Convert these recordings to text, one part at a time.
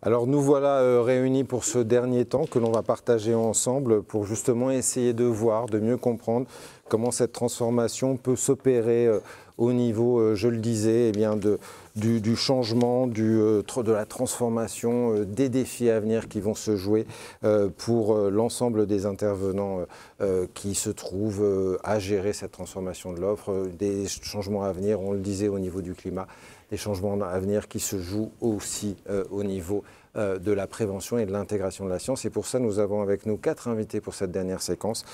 Alors nous voilà réunis pour ce dernier temps que l'on va partager ensemble pour justement essayer de voir, de mieux comprendre comment cette transformation peut s'opérer au niveau, je le disais, eh bien du changement, de la transformation, des défis à venir qui vont se jouer pour l'ensemble des intervenants qui se trouvent à gérer cette transformation de l'offre, des changements à venir, on le disait, au niveau du climat, des changements à venir qui se jouent aussi au niveau de la prévention et de l'intégration de la science. Et pour ça, nous avons avec nous 4 invités pour cette dernière séquence.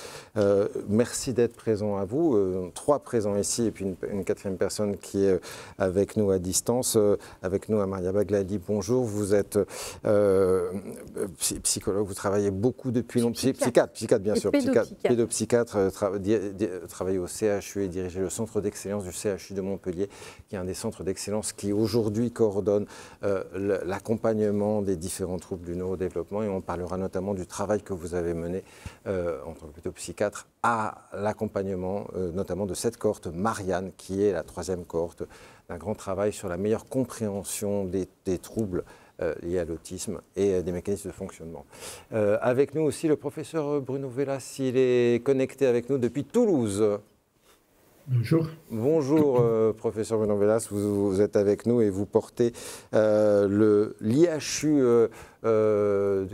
Merci d'être présents à vous. 3 présents ici et puis une 4e personne qui est avec nous à distance. Avec nous, Maria Baglali, bonjour. Vous êtes psychologue, vous travaillez beaucoup depuis longtemps. Psychiatre, bien sûr. Pédopsychiatre, travaillez au CHU et dirigez le centre d'excellence du CHU de Montpellier, qui est un des centres d'excellence qui aujourd'hui coordonne l'accompagnement des différents troubles du neurodéveloppement, et on parlera notamment du travail que vous avez mené en tant que pédopsychiatre à l'accompagnement notamment de cette cohorte Marianne, qui est la 3e cohorte d'un grand travail sur la meilleure compréhension des troubles liés à l'autisme et des mécanismes de fonctionnement. Avec nous aussi le professeur Bruno Velas, il est connecté avec nous depuis Toulouse. Bonjour. Bonjour, professeur Bruno Velas, vous êtes avec nous et vous portez l'IHU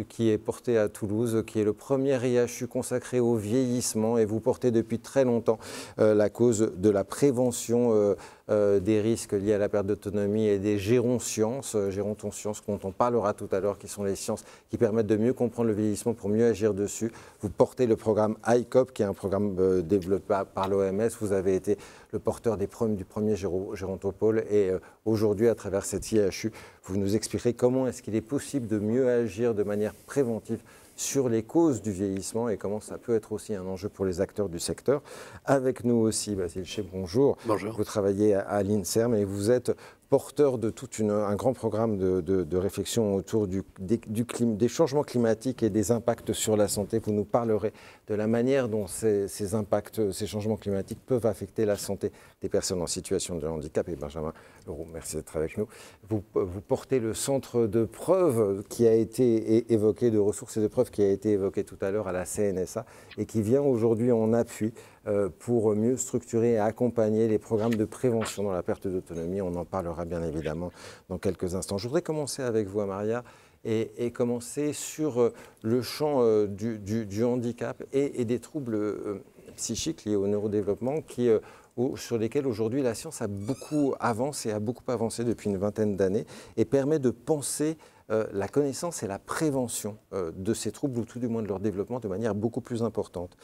qui est porté à Toulouse, qui est le premier IHU consacré au vieillissement, et vous portez depuis très longtemps la cause de la prévention des risques liés à la perte d'autonomie et des gérontosciences, dont on parlera tout à l'heure, qui sont les sciences qui permettent de mieux comprendre le vieillissement pour mieux agir dessus. Vous portez le programme ICOP, qui est un programme développé par l'OMS. Vous avez été le porteur du premier gérontopôle, et aujourd'hui, à travers cette IHU, vous nous expliquerez comment est-ce qu'il est possible de mieux agir de manière préventive sur les causes du vieillissement et comment ça peut être aussi un enjeu pour les acteurs du secteur. Avec nous aussi, Basile Ché, bonjour. Bonjour. Vous travaillez à l'INSERM et vous êtes porteur de tout un grand programme de réflexion autour des changements climatiques et des impacts sur la santé. Vous nous parlerez de la manière dont ces changements climatiques peuvent affecter la santé des personnes en situation de handicap. Et Benjamin Leroux, merci d'être avec nous. Vous portez le centre de preuves qui a été évoqué, de ressources et de preuves qui a été évoqué tout à l'heure à la CNSA et qui vient aujourd'hui en appui pour mieux structurer et accompagner les programmes de prévention dans la perte d'autonomie. On en parlera bien évidemment dans quelques instants. Je voudrais commencer avec vous, Maria, et commencer sur le champ du handicap et des troubles psychiques liés au neurodéveloppement sur lesquels aujourd'hui la science a beaucoup avancé depuis une vingtaine d'années et permet de penser la connaissance et la prévention de ces troubles, ou tout du moins de leur développement, de manière beaucoup plus importante.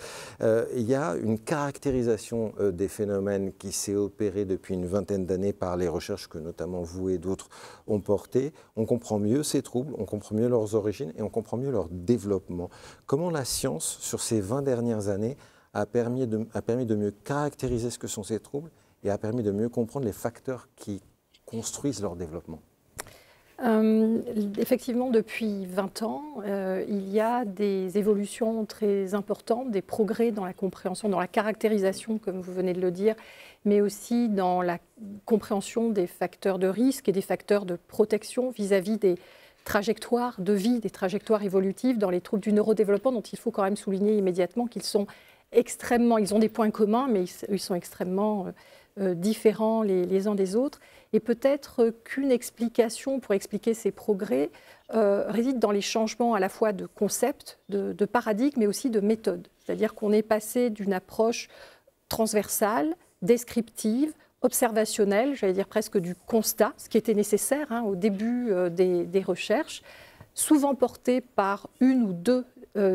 Il y a une caractérisation des phénomènes qui s'est opérée depuis une vingtaine d'années par les recherches que notamment vous et d'autres ont portées. On comprend mieux ces troubles, on comprend mieux leurs origines et on comprend mieux leur développement. Comment la science, sur ces 20 dernières années, a permis de mieux caractériser ce que sont ces troubles et a permis de mieux comprendre les facteurs qui construisent leur développement? Effectivement, depuis 20 ans, il y a des évolutions très importantes, des progrès dans la compréhension, dans la caractérisation, comme vous venez de le dire, mais aussi dans la compréhension des facteurs de risque et des facteurs de protection vis-à-vis des trajectoires de vie, des trajectoires évolutives dans les troubles du neurodéveloppement, dont il faut quand même souligner immédiatement qu'ils sont ils ont des points communs, mais ils sont extrêmement différents les uns des autres. Et peut-être qu'une explication pour expliquer ces progrès réside dans les changements à la fois de concept, de paradigme, mais aussi de méthode. C'est-à-dire qu'on est passé d'une approche transversale, descriptive, observationnelle, j'allais dire presque du constat, ce qui était nécessaire au début des recherches, souvent portée par une ou deux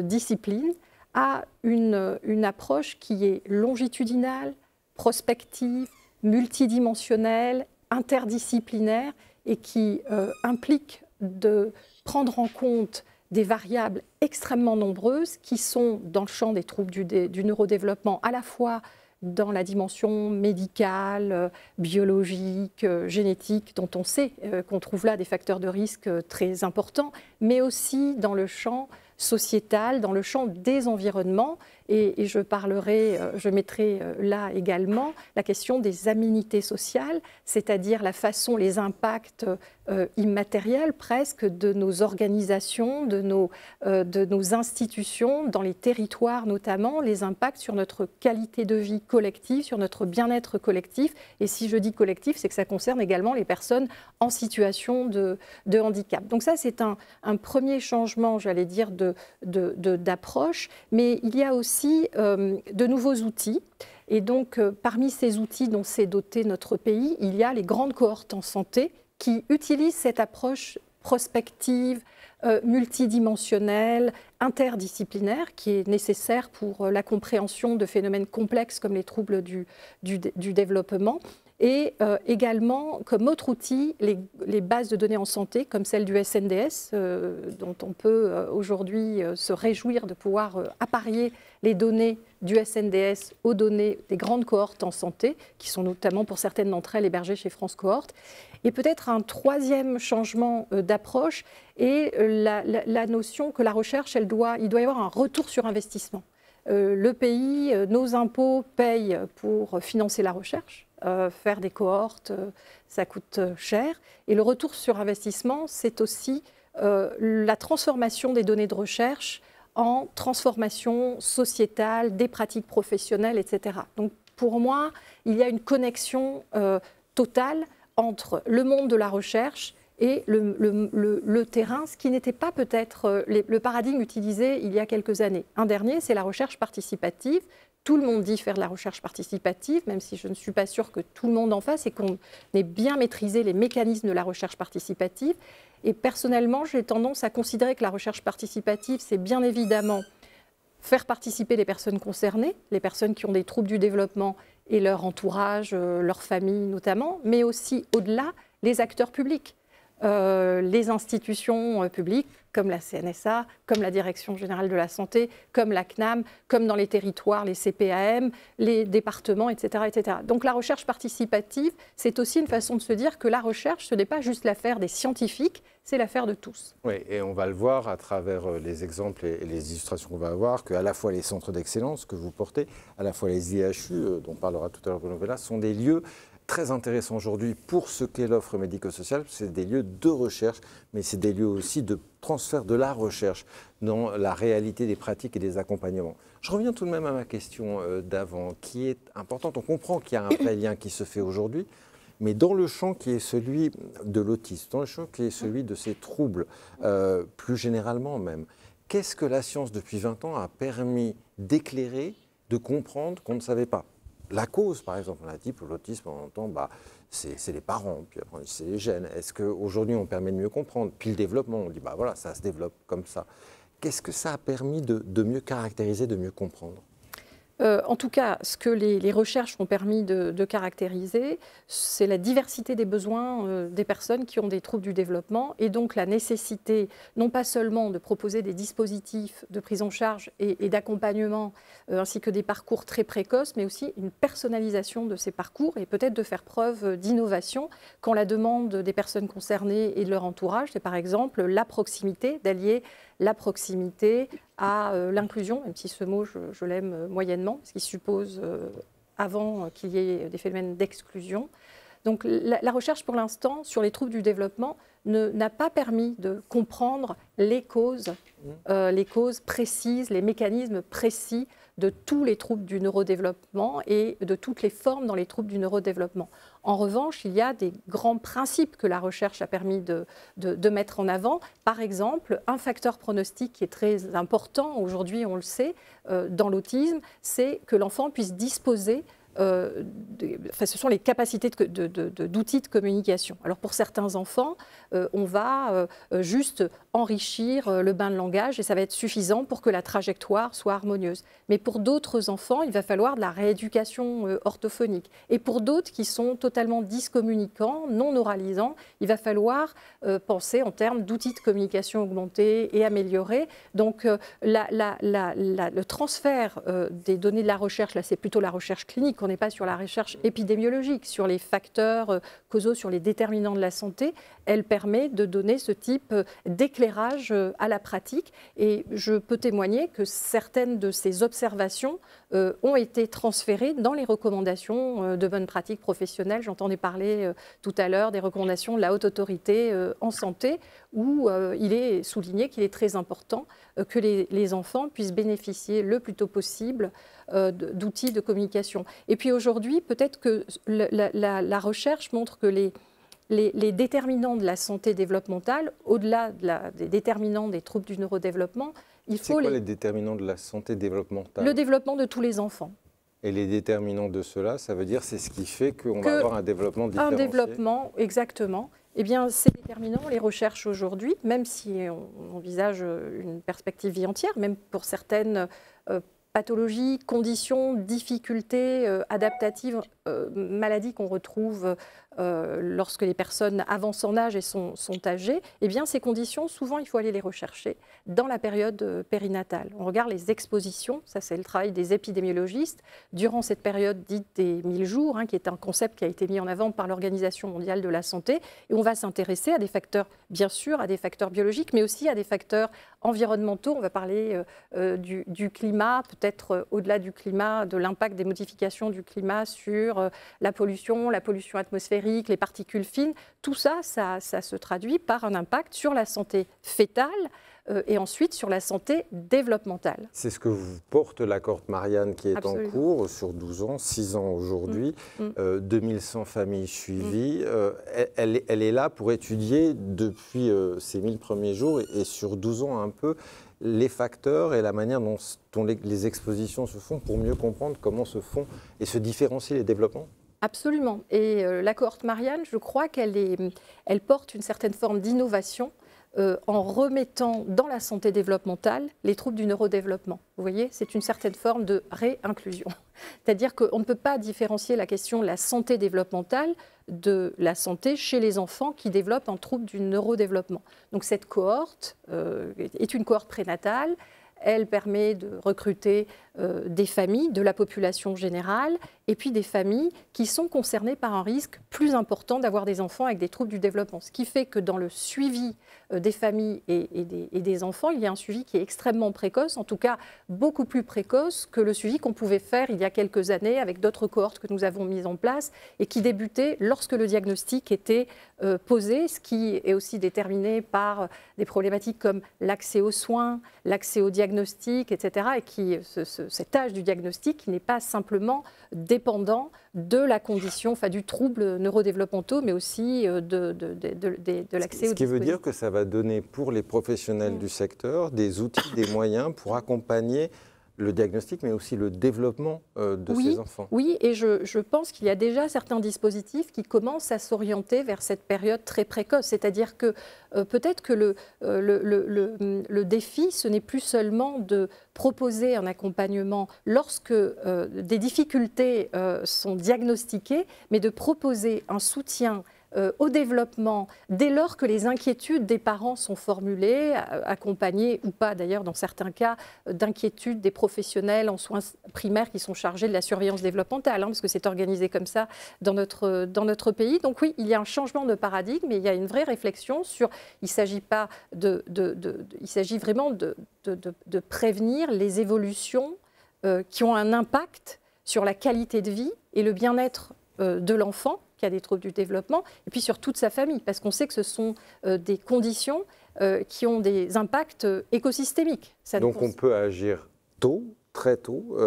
disciplines, à une approche qui est longitudinale, prospective, multidimensionnelle, interdisciplinaire et qui implique de prendre en compte des variables extrêmement nombreuses qui sont dans le champ des troubles du neurodéveloppement, à la fois dans la dimension médicale, biologique, génétique, dont on sait qu'on trouve là des facteurs de risque très importants, mais aussi dans le champ sociétal, dans le champ des environnements. Et je mettrai là également la question des aménités sociales, c'est-à-dire la façon, les impacts immatériel presque de nos organisations, de nos institutions, dans les territoires notamment, les impacts sur notre qualité de vie collective, sur notre bien-être collectif. Et si je dis collectif, c'est que ça concerne également les personnes en situation de handicap. Donc ça, c'est un premier changement, j'allais dire, d'approche. Mais il y a aussi de nouveaux outils. Et donc, parmi ces outils dont s'est doté notre pays, il y a les grandes cohortes en santé qui utilisent cette approche prospective, multidimensionnelle, interdisciplinaire, qui est nécessaire pour la compréhension de phénomènes complexes comme les troubles du développement. Et également, comme autre outil, les bases de données en santé, comme celle du SNDS, dont on peut aujourd'hui se réjouir de pouvoir apparier les données du SNDS aux données des grandes cohortes en santé, qui sont notamment pour certaines d'entre elles hébergées chez France Cohorte. Et peut-être un troisième changement d'approche est la notion que la recherche, il doit y avoir un retour sur investissement. Le pays, nos impôts payent pour financer la recherche. Faire des cohortes, ça coûte cher. Et le retour sur investissement, c'est aussi la transformation des données de recherche en transformation sociétale, des pratiques professionnelles, etc. Donc pour moi, il y a une connexion totale entre le monde de la recherche et le terrain, ce qui n'était pas peut-être le paradigme utilisé il y a quelques années. Un dernier, c'est la recherche participative. Tout le monde dit faire de la recherche participative, même si je ne suis pas sûre que tout le monde en fasse et qu'on ait bien maîtrisé les mécanismes de la recherche participative. Et personnellement, j'ai tendance à considérer que la recherche participative, c'est bien évidemment faire participer les personnes concernées, les personnes qui ont des troubles du développement et leur entourage, leur famille notamment, mais aussi au-delà, les acteurs publics. Les institutions publiques comme la CNSA, comme la Direction générale de la santé, comme la CNAM, comme dans les territoires, les CPAM, les départements, etc., etc. Donc la recherche participative, c'est aussi une façon de se dire que la recherche, ce n'est pas juste l'affaire des scientifiques, c'est l'affaire de tous. Oui, et on va le voir à travers les exemples et les illustrations qu'on va avoir, qu'à la fois les centres d'excellence que vous portez, à la fois les IHU, dont parlera tout à l'heure Bruno Vella, sont des lieux très intéressant aujourd'hui pour ce qu'est l'offre médico-sociale. C'est des lieux de recherche, mais c'est des lieux aussi de transfert de la recherche dans la réalité des pratiques et des accompagnements. Je reviens tout de même à ma question d'avant, qui est importante. On comprend qu'il y a un vrai lien qui se fait aujourd'hui, mais dans le champ qui est celui de l'autisme, dans le champ qui est celui de ces troubles, plus généralement même, qu'est-ce que la science depuis 20 ans a permis d'éclairer, de comprendre qu'on ne savait pas? La cause, par exemple, on a dit pour l'autisme, on entend, c'est les parents, puis après c'est les gènes. Est-ce qu'aujourd'hui on permet de mieux comprendre? Puis le développement, on dit, voilà, ça se développe comme ça. Qu'est-ce que ça a permis de mieux caractériser, de mieux comprendre? En tout cas, ce que les recherches ont permis de caractériser, c'est la diversité des besoins des personnes qui ont des troubles du développement et donc la nécessité non pas seulement de proposer des dispositifs de prise en charge et d'accompagnement ainsi que des parcours très précoces, mais aussi une personnalisation de ces parcours et peut-être de faire preuve d'innovation quand la demande des personnes concernées et de leur entourage, c'est par exemple la proximité, d'allier la proximité à l'inclusion, même si ce mot, je l'aime moyennement, parce qu'il suppose avant qu'il y ait des phénomènes d'exclusion. Donc la recherche, pour l'instant, sur les troubles du développement n'a pas permis de comprendre les causes précises, les mécanismes précis de tous les troubles du neurodéveloppement et de toutes les formes dans les troubles du neurodéveloppement. En revanche, il y a des grands principes que la recherche a permis de mettre en avant. Par exemple, un facteur pronostic qui est très important, aujourd'hui on le sait, dans l'autisme, c'est que l'enfant puisse disposer ce sont les capacités d'outils de communication. Alors pour certains enfants, on va juste enrichir le bain de langage et ça va être suffisant pour que la trajectoire soit harmonieuse. Mais pour d'autres enfants, il va falloir de la rééducation orthophonique. Et pour d'autres qui sont totalement dyscommunicants, non oralisants, il va falloir penser en termes d'outils de communication augmentés et améliorés. Donc le transfert des données de la recherche, là c'est plutôt la recherche clinique on n'est pas sur la recherche épidémiologique, sur les facteurs causaux, sur les déterminants de la santé, elle permet de donner ce type d'éclairage à la pratique. Et je peux témoigner que certaines de ces observations ont été transférées dans les recommandations de bonnes pratiques professionnelles. J'entendais parler tout à l'heure des recommandations de la Haute Autorité en santé, où il est souligné qu'il est très important que les enfants puissent bénéficier le plus tôt possible d'outils de communication. Et puis aujourd'hui, peut-être que la recherche montre que les déterminants de la santé développementale, au-delà des déterminants des troubles du neurodéveloppement, il faut... C'est quoi les déterminants de la santé développementale? Le développement de tous les enfants. Et les déterminants de cela, ça veut dire c'est ce qui fait qu'on va avoir un développement différencié? Un développement, exactement. Eh bien, ces déterminants, on les recherche aujourd'hui, même si on envisage une perspective vie entière, même pour certaines pathologies, conditions, difficultés adaptatives, maladies qu'on retrouve lorsque les personnes avancent en âge et sont âgées, eh bien ces conditions, souvent il faut aller les rechercher dans la période périnatale. On regarde les expositions, ça c'est le travail des épidémiologistes, durant cette période dite des 1000 jours, qui est un concept qui a été mis en avant par l'Organisation mondiale de la santé, et on va s'intéresser à des facteurs, bien sûr, à des facteurs biologiques, mais aussi à des facteurs environnementaux. On va parler du climat, peut-être au-delà du climat, de l'impact des modifications du climat sur la pollution atmosphérique, les particules fines. Tout ça, ça se traduit par un impact sur la santé fétale et ensuite sur la santé développementale. C'est ce que vous porte la cohorte Marianne qui est Absolument. En cours sur 12 ans, 6 ans aujourd'hui, 2100 familles suivies. Elle est là pour étudier depuis ces 1000 premiers jours et sur 12 ans un peu les facteurs et la manière dont les expositions se font pour mieux comprendre comment se font et se différencient les développements. Absolument. Et la cohorte Marianne, je crois elle porte une certaine forme d'innovation en remettant dans la santé développementale les troubles du neurodéveloppement. Vous voyez, c'est une certaine forme de réinclusion. C'est-à-dire qu'on ne peut pas différencier la question de la santé développementale de la santé chez les enfants qui développent un trouble du neurodéveloppement. Donc cette cohorte est une cohorte prénatale. Elle permet de recruter des familles, de la population générale, et puis des familles qui sont concernées par un risque plus important d'avoir des enfants avec des troubles du développement. Ce qui fait que dans le suivi des familles et des enfants, il y a un suivi qui est extrêmement précoce, en tout cas beaucoup plus précoce que le suivi qu'on pouvait faire il y a quelques années avec d'autres cohortes que nous avons mises en place et qui débutaient lorsque le diagnostic était posé, ce qui est aussi déterminé par des problématiques comme l'accès aux soins, l'accès au diagnostic, etc. Et qui, cet âge du diagnostic qui n'est pas simplement dépendant de la condition, enfin du trouble neurodéveloppementaux, mais aussi de l'accès au dispositif. Ce qui veut dire que ça va donner pour les professionnels du secteur des outils, des moyens pour accompagner le diagnostic, mais aussi le développement de ces enfants. Oui, et je pense qu'il y a déjà certains dispositifs qui commencent à s'orienter vers cette période très précoce. C'est-à-dire que peut-être que le défi, ce n'est plus seulement de proposer un accompagnement lorsque des difficultés sont diagnostiquées, mais de proposer un soutien au développement, dès lors que les inquiétudes des parents sont formulées, accompagnées ou pas d'ailleurs dans certains cas d'inquiétudes des professionnels en soins primaires qui sont chargés de la surveillance développementale, parce que c'est organisé comme ça dans notre pays. Donc oui, il y a un changement de paradigme, mais il y a une vraie réflexion sur, il s'agit vraiment de prévenir les évolutions qui ont un impact sur la qualité de vie et le bien-être de l'enfant qui a des troubles du développement, et puis sur toute sa famille, parce qu'on sait que ce sont des conditions qui ont des impacts écosystémiques. Donc on peut agir tôt, très tôt,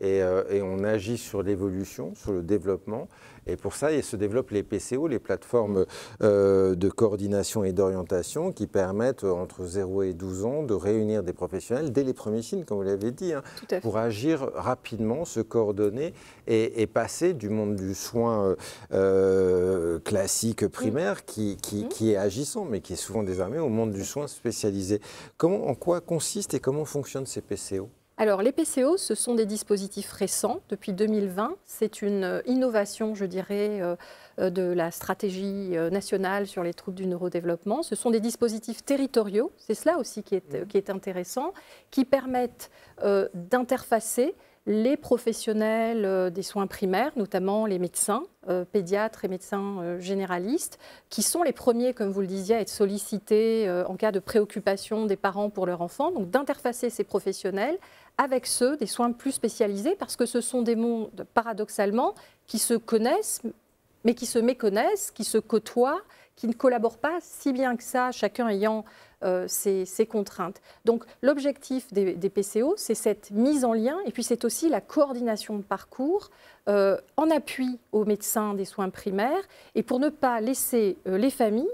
et on agit sur l'évolution, sur le développement. Et pour ça, il se développent les PCO, les plateformes de coordination et d'orientation qui permettent entre 0 et 12 ans de réunir des professionnels dès les premiers signes, comme vous l'avez dit, pour agir rapidement, se coordonner et passer du monde du soin classique primaire qui est agissant, mais qui est souvent désarmé, au monde du soin spécialisé. En quoi consistent et comment fonctionnent ces PCO ? Alors, les PCO, ce sont des dispositifs récents, depuis 2020. C'est une innovation, je dirais, de la stratégie nationale sur les troubles du neurodéveloppement. Ce sont des dispositifs territoriaux, c'est cela aussi qui est intéressant, qui permettent d'interfacer les professionnels des soins primaires, notamment les médecins, pédiatres et médecins généralistes, qui sont les premiers, comme vous le disiez, à être sollicités en cas de préoccupation des parents pour leur enfant. Donc d'interfacer ces professionnels avec ceux des soins plus spécialisés, parce que ce sont des mondes, paradoxalement, qui se connaissent, mais qui se méconnaissent, qui se côtoient, qui ne collaborent pas si bien que ça, chacun ayant ses contraintes. Donc l'objectif des PCO, c'est cette mise en lien, et puis c'est aussi la coordination de parcours en appui aux médecins des soins primaires, et pour ne pas laisser les familles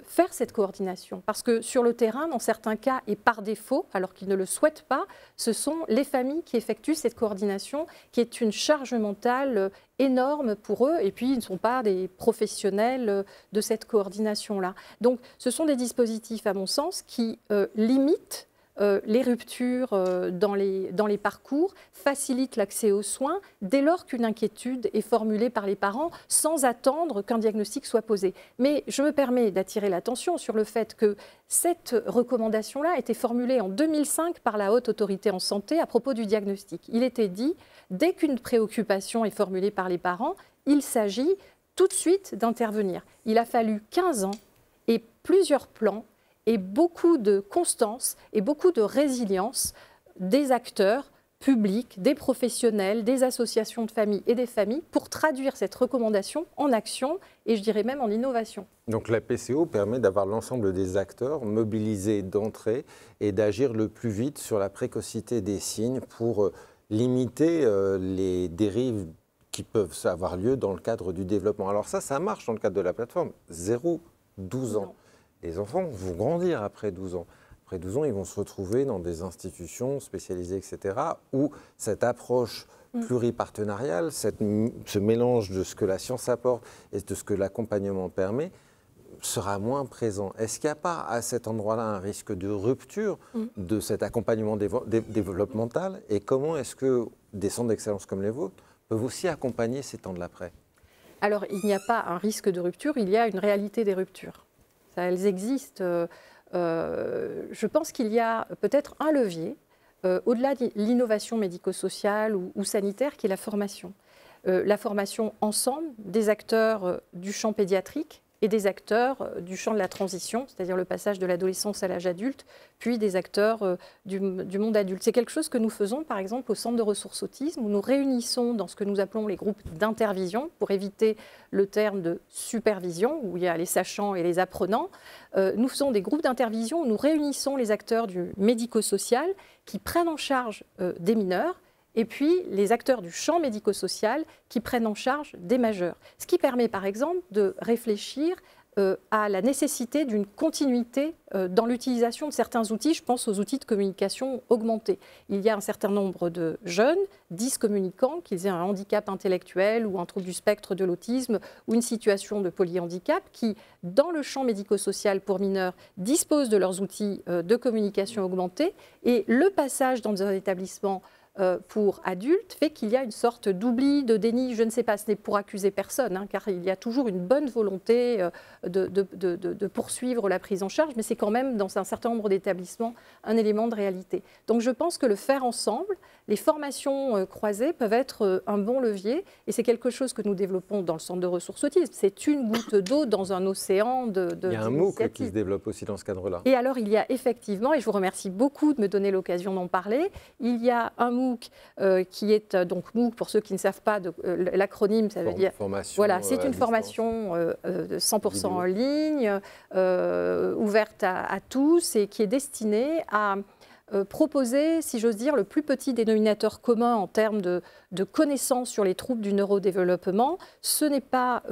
faire cette coordination. Parce que sur le terrain, dans certains cas, et par défaut, alors qu'ils ne le souhaitent pas, ce sont les familles qui effectuent cette coordination, qui est une charge mentale énorme pour eux, et puis ils ne sont pas des professionnels de cette coordination-là. Donc ce sont des dispositifs, à mon sens, qui limitent les ruptures dans les parcours, facilitent l'accès aux soins dès lors qu'une inquiétude est formulée par les parents sans attendre qu'un diagnostic soit posé. Mais je me permets d'attirer l'attention sur le fait que cette recommandation-là a été formulée en 2005 par la Haute Autorité en Santé à propos du diagnostic. Il était dit, dès qu'une préoccupation est formulée par les parents, il s'agit tout de suite d'intervenir. Il a fallu 15 ans et plusieurs plans et beaucoup de constance et beaucoup de résilience des acteurs publics, des professionnels, des associations de familles et des familles pour traduire cette recommandation en action et je dirais même en innovation. Donc la PCO permet d'avoir l'ensemble des acteurs mobilisés d'entrée et d'agir le plus vite sur la précocité des signes pour limiter les dérives qui peuvent avoir lieu dans le cadre du développement. Alors ça marche dans le cadre de la plateforme. 0-12 ans. Les enfants vont grandir après 12 ans. Après 12 ans, ils vont se retrouver dans des institutions spécialisées, etc., où cette approche pluripartenariale, ce mélange de ce que la science apporte et de ce que l'accompagnement permet, sera moins présent. Est-ce qu'il n'y a pas à cet endroit-là un risque de rupture de cet accompagnement développemental? Et comment est-ce que des centres d'excellence comme les vôtres peuvent aussi accompagner ces temps de l'après? Alors, il n'y a pas un risque de rupture, il y a une réalité des ruptures. Elles existent. Je pense qu'il y a peut-être un levier, au-delà de l'innovation médico-sociale ou sanitaire, qui est la formation. La formation ensemble des acteurs du champ pédiatrique et des acteurs du champ de la transition, c'est-à-dire le passage de l'adolescence à l'âge adulte, puis des acteurs du monde adulte. C'est quelque chose que nous faisons, par exemple, au Centre de ressources autisme, où nous réunissons dans ce que nous appelons les groupes d'intervision, pour éviter le terme de supervision, où il y a les sachants et les apprenants. Nous faisons des groupes d'intervision où nous réunissons les acteurs du médico-social qui prennent en charge des mineurs, et puis les acteurs du champ médico-social qui prennent en charge des majeurs. Ce qui permet par exemple de réfléchir à la nécessité d'une continuité dans l'utilisation de certains outils. Je pense aux outils de communication augmentée. Il y a un certain nombre de jeunes, 10 communicants, qu'ils aient un handicap intellectuel ou un trouble du spectre de l'autisme ou une situation de polyhandicap, qui, dans le champ médico-social pour mineurs, disposent de leurs outils de communication augmentée. Et le passage dans un établissement pour adultes fait qu'il y a une sorte d'oubli, de déni, je ne sais pas, ce n'est pour accuser personne, hein, car il y a toujours une bonne volonté de poursuivre la prise en charge, mais c'est quand même dans un certain nombre d'établissements un élément de réalité. Donc je pense que le faire ensemble, les formations croisées peuvent être un bon levier, et c'est quelque chose que nous développons dans le Centre de ressources autisme. C'est une goutte d'eau dans un océan de Il y a un MOOC qui se développe aussi dans ce cadre-là. Et alors il y a effectivement, et je vous remercie beaucoup de me donner l'occasion d'en parler, il y a un MOOC qui est donc MOOC, pour ceux qui ne savent pas, l'acronyme, ça veut dire... Voilà, c'est une formation 100% en ligne, ouverte à tous et qui est destinée à proposer, si j'ose dire, le plus petit dénominateur commun en termes de connaissances sur les troubles du neurodéveloppement. Ce n'est pas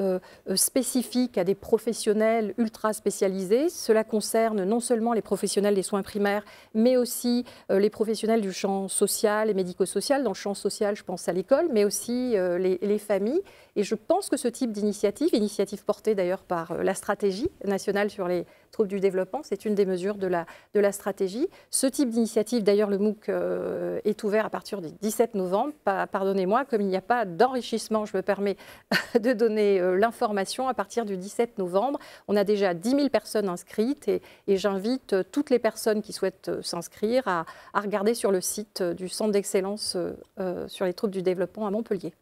spécifique à des professionnels ultra spécialisés. Cela concerne non seulement les professionnels des soins primaires, mais aussi les professionnels du champ social et médico-social. Dans le champ social, je pense à l'école, mais aussi les familles. Et je pense que ce type d'initiative portée d'ailleurs par la stratégie nationale sur les troubles du développement. C'est une des mesures de la stratégie. Ce type d'initiative, d'ailleurs, le MOOC est ouvert à partir du 17 novembre. Pardonnez-moi, comme il n'y a pas d'enrichissement, je me permets de donner l'information à partir du 17 novembre. On a déjà 10 000 personnes inscrites et j'invite toutes les personnes qui souhaitent s'inscrire à regarder sur le site du Centre d'excellence sur les troubles du développement à Montpellier.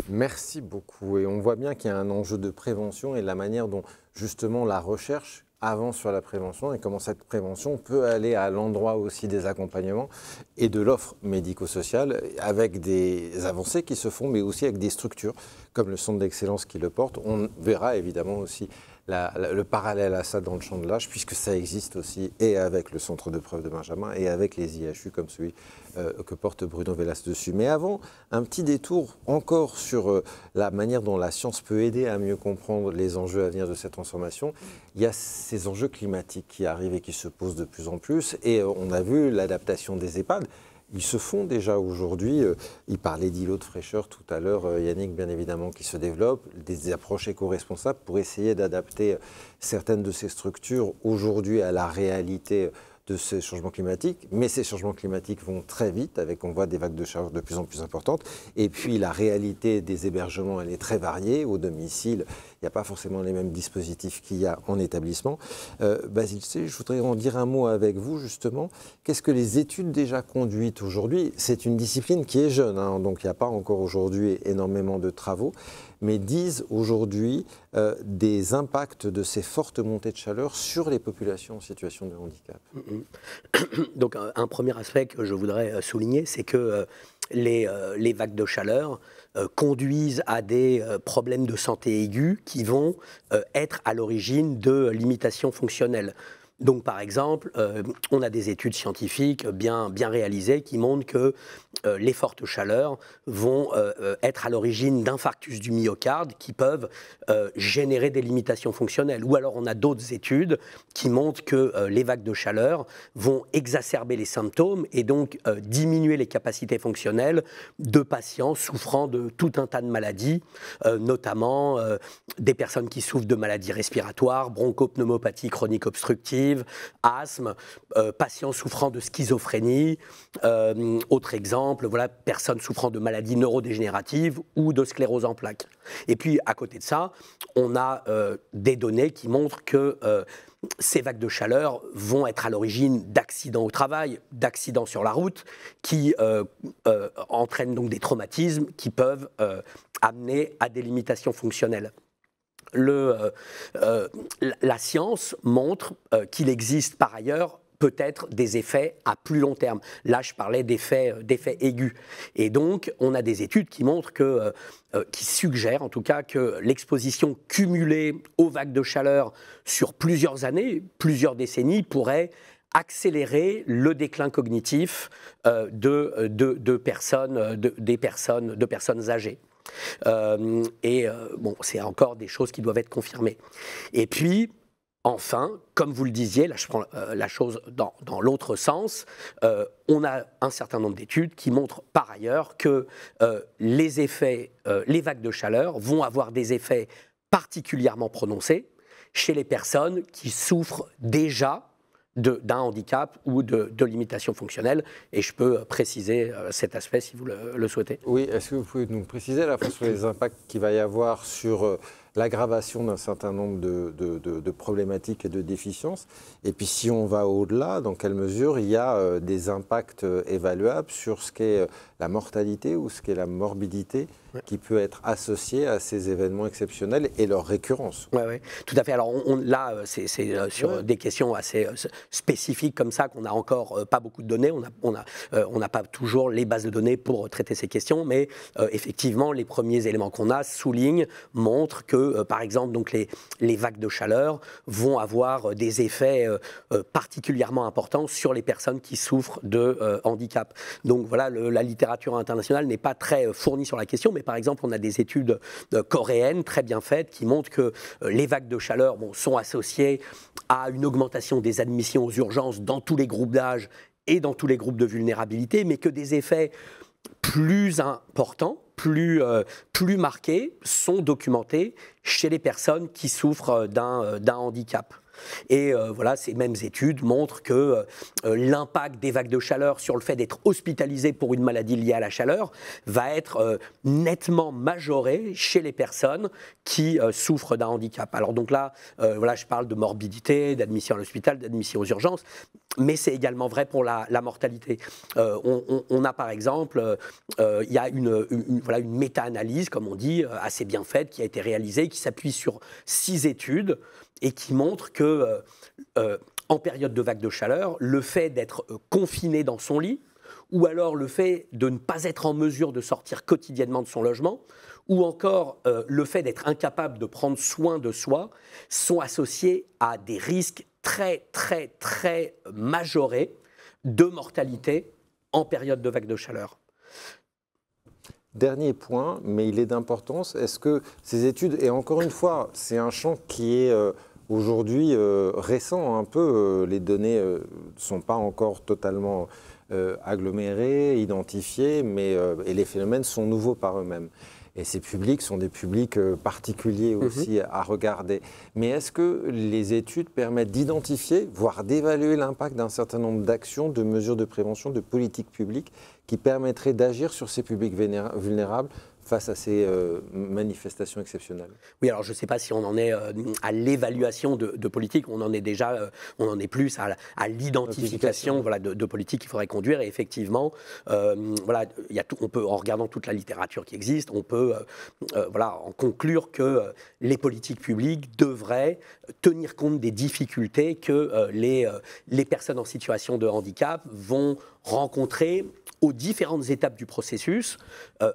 Merci beaucoup. Et on voit bien qu'il y a un enjeu de prévention et la manière dont justement la recherche avance sur la prévention et comment cette prévention peut aller à l'endroit aussi des accompagnements et de l'offre médico-sociale avec des avancées qui se font, mais aussi avec des structures comme le Centre d'excellence qui le porte. On verra évidemment aussi le parallèle à ça dans le champ de l'âge, puisque ça existe aussi, et avec le centre de preuve de Benjamin, et avec les IHU comme celui que porte Bruno Velas dessus. Mais avant, un petit détour encore sur la manière dont la science peut aider à mieux comprendre les enjeux à venir de cette transformation. Il y a ces enjeux climatiques qui arrivent et qui se posent de plus en plus, et on a vu l'adaptation des EHPAD. Ils se font déjà aujourd'hui, il parlait d'îlots de fraîcheur tout à l'heure, Yannick, bien évidemment, qui se développent, des approches éco-responsables pour essayer d'adapter certaines de ces structures aujourd'hui à la réalité de ces changements climatiques. Mais ces changements climatiques vont très vite, on voit des vagues de chaleur de plus en plus importantes. Et puis la réalité des hébergements, elle est très variée. Au domicile, il n'y a pas forcément les mêmes dispositifs qu'il y a en établissement. Basile C, je voudrais en dire un mot avec vous, justement. Qu'est-ce que les études déjà conduites aujourd'hui, c'est une discipline qui est jeune, hein, donc il n'y a pas encore aujourd'hui énormément de travaux, mais disent aujourd'hui des impacts de ces fortes montées de chaleur sur les populations en situation de handicap. Donc un premier aspect que je voudrais souligner, c'est que les vagues de chaleur conduisent à des problèmes de santé aigus qui vont être à l'origine de limitations fonctionnelles. Donc, par exemple, on a des études scientifiques bien réalisées qui montrent que les fortes chaleurs vont être à l'origine d'infarctus du myocarde qui peuvent générer des limitations fonctionnelles. Ou alors, on a d'autres études qui montrent que les vagues de chaleur vont exacerber les symptômes et donc diminuer les capacités fonctionnelles de patients souffrant de tout un tas de maladies, notamment des personnes qui souffrent de maladies respiratoires, bronchopneumopathie chronique obstructive, asthme, patients souffrant de schizophrénie, autre exemple, voilà, personnes souffrant de maladies neurodégénératives ou de sclérose en plaques. Et puis, à côté de ça, on a des données qui montrent que ces vagues de chaleur vont être à l'origine d'accidents au travail, d'accidents sur la route, qui entraînent donc des traumatismes qui peuvent amener à des limitations fonctionnelles. La science montre qu'il existe par ailleurs peut-être des effets à plus long terme. Là, je parlais d'effets aigus. Et donc, on a des études qui montrent qui suggèrent en tout cas que l'exposition cumulée aux vagues de chaleur sur plusieurs années, plusieurs décennies, pourrait accélérer le déclin cognitif de personnes âgées. Bon, c'est encore des choses qui doivent être confirmées. Et puis, enfin, comme vous le disiez, là je prends la chose dans l'autre sens, on a un certain nombre d'études qui montrent par ailleurs que les vagues de chaleur vont avoir des effets particulièrement prononcés chez les personnes qui souffrent déjà d'un handicap ou de limitation fonctionnelle. Et je peux préciser cet aspect si vous le souhaitez. Oui, est-ce que vous pouvez nous préciser à la fois sur les impacts qu'il va y avoir sur l'aggravation d'un certain nombre de problématiques et de déficiences, et puis si on va au-delà, dans quelle mesure il y a des impacts évaluables sur ce qu'est la mortalité ou ce qu'est la morbidité qui peut être associée à ces événements exceptionnels et leur récurrence. Oui, tout à fait. Alors là, c'est sur des questions assez spécifiques comme ça qu'on n'a encore pas beaucoup de données. On n'a pas toujours les bases de données pour traiter ces questions, mais effectivement, les premiers éléments qu'on a montrent que, par exemple, donc les vagues de chaleur vont avoir des effets particulièrement importants sur les personnes qui souffrent de handicap. Donc voilà, la littérature internationale n'est pas très fournie sur la question, mais par exemple, on a des études coréennes très bien faites qui montrent que les vagues de chaleur sont associées à une augmentation des admissions aux urgences dans tous les groupes d'âge et dans tous les groupes de vulnérabilité, mais que des effets plus importants, plus marqués sont documentés chez les personnes qui souffrent d'un handicap. Et voilà, ces mêmes études montrent que l'impact des vagues de chaleur sur le fait d'être hospitalisé pour une maladie liée à la chaleur va être nettement majoré chez les personnes qui souffrent d'un handicap. Alors donc là, voilà, je parle de morbidité, d'admission à l'hôpital, d'admission aux urgences, mais c'est également vrai pour la mortalité. On a par exemple, il y a voilà, une méta-analyse, comme on dit, assez bien faite, qui a été réalisée, qui s'appuie sur 6 études et qui montre que en période de vague de chaleur, le fait d'être confiné dans son lit, ou alors le fait de ne pas être en mesure de sortir quotidiennement de son logement, ou encore le fait d'être incapable de prendre soin de soi, sont associés à des risques très, très, très majorés de mortalité en période de vague de chaleur. Dernier point, mais il est d'importance, est-ce que ces études, et encore une fois, c'est un champ qui est aujourd'hui récent un peu, les données ne sont pas encore totalement agglomérées, identifiées, et les phénomènes sont nouveaux par eux-mêmes. Et ces publics sont des publics particuliers aussi à regarder. Mais est-ce que les études permettent d'identifier, voire d'évaluer l'impact d'un certain nombre d'actions, de mesures de prévention, de politiques publiques qui permettraient d'agir sur ces publics vulnérables face à ces manifestations exceptionnelles? Oui, alors je ne sais pas si on en est à l'évaluation de politique, on en est déjà, on en est plus à l'identification, voilà, de politique qu'il faudrait conduire. Et effectivement, voilà, on peut, en regardant toute la littérature qui existe, on peut voilà, en conclure que les politiques publiques devraient tenir compte des difficultés que les personnes en situation de handicap vont rencontrer aux différentes étapes du processus,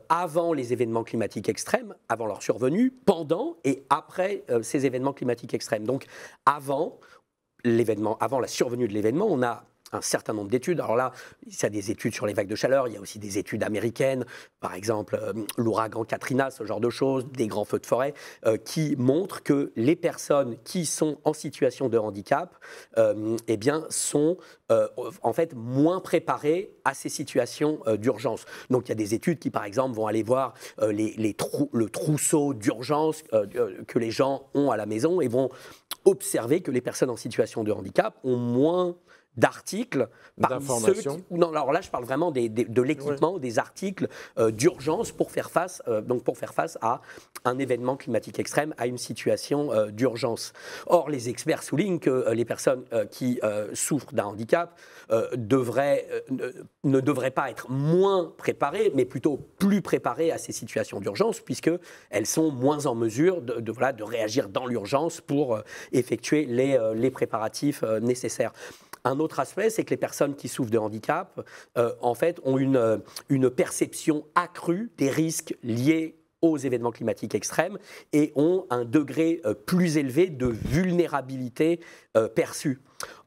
avant les événements climatiques extrêmes, avant leur survenue, pendant et après ces événements climatiques extrêmes. Donc avant la survenue de l'événement, on a un certain nombre d'études. Alors là, il y a des études sur les vagues de chaleur, il y a aussi des études américaines, par exemple l'ouragan Katrina, ce genre de choses, des grands feux de forêt, qui montrent que les personnes qui sont en situation de handicap eh bien, sont en fait moins préparées à ces situations d'urgence. Donc il y a des études qui, par exemple, vont aller voir le trousseau d'urgence que les gens ont à la maison et vont observer que les personnes en situation de handicap ont moins d'articles d'informations. Non, alors là, je parle vraiment de l'équipement, des articles d'urgence pour faire face à un événement climatique extrême, à une situation d'urgence. Or, les experts soulignent que les personnes qui souffrent d'un handicap ne devraient pas être moins préparées, mais plutôt plus préparées à ces situations d'urgence, puisqu'elles sont moins en mesure de réagir dans l'urgence pour effectuer les préparatifs nécessaires. Un autre aspect, c'est que les personnes qui souffrent de handicap, en fait, ont une perception accrue des risques liés aux événements climatiques extrêmes et ont un degré plus élevé de vulnérabilité perçue.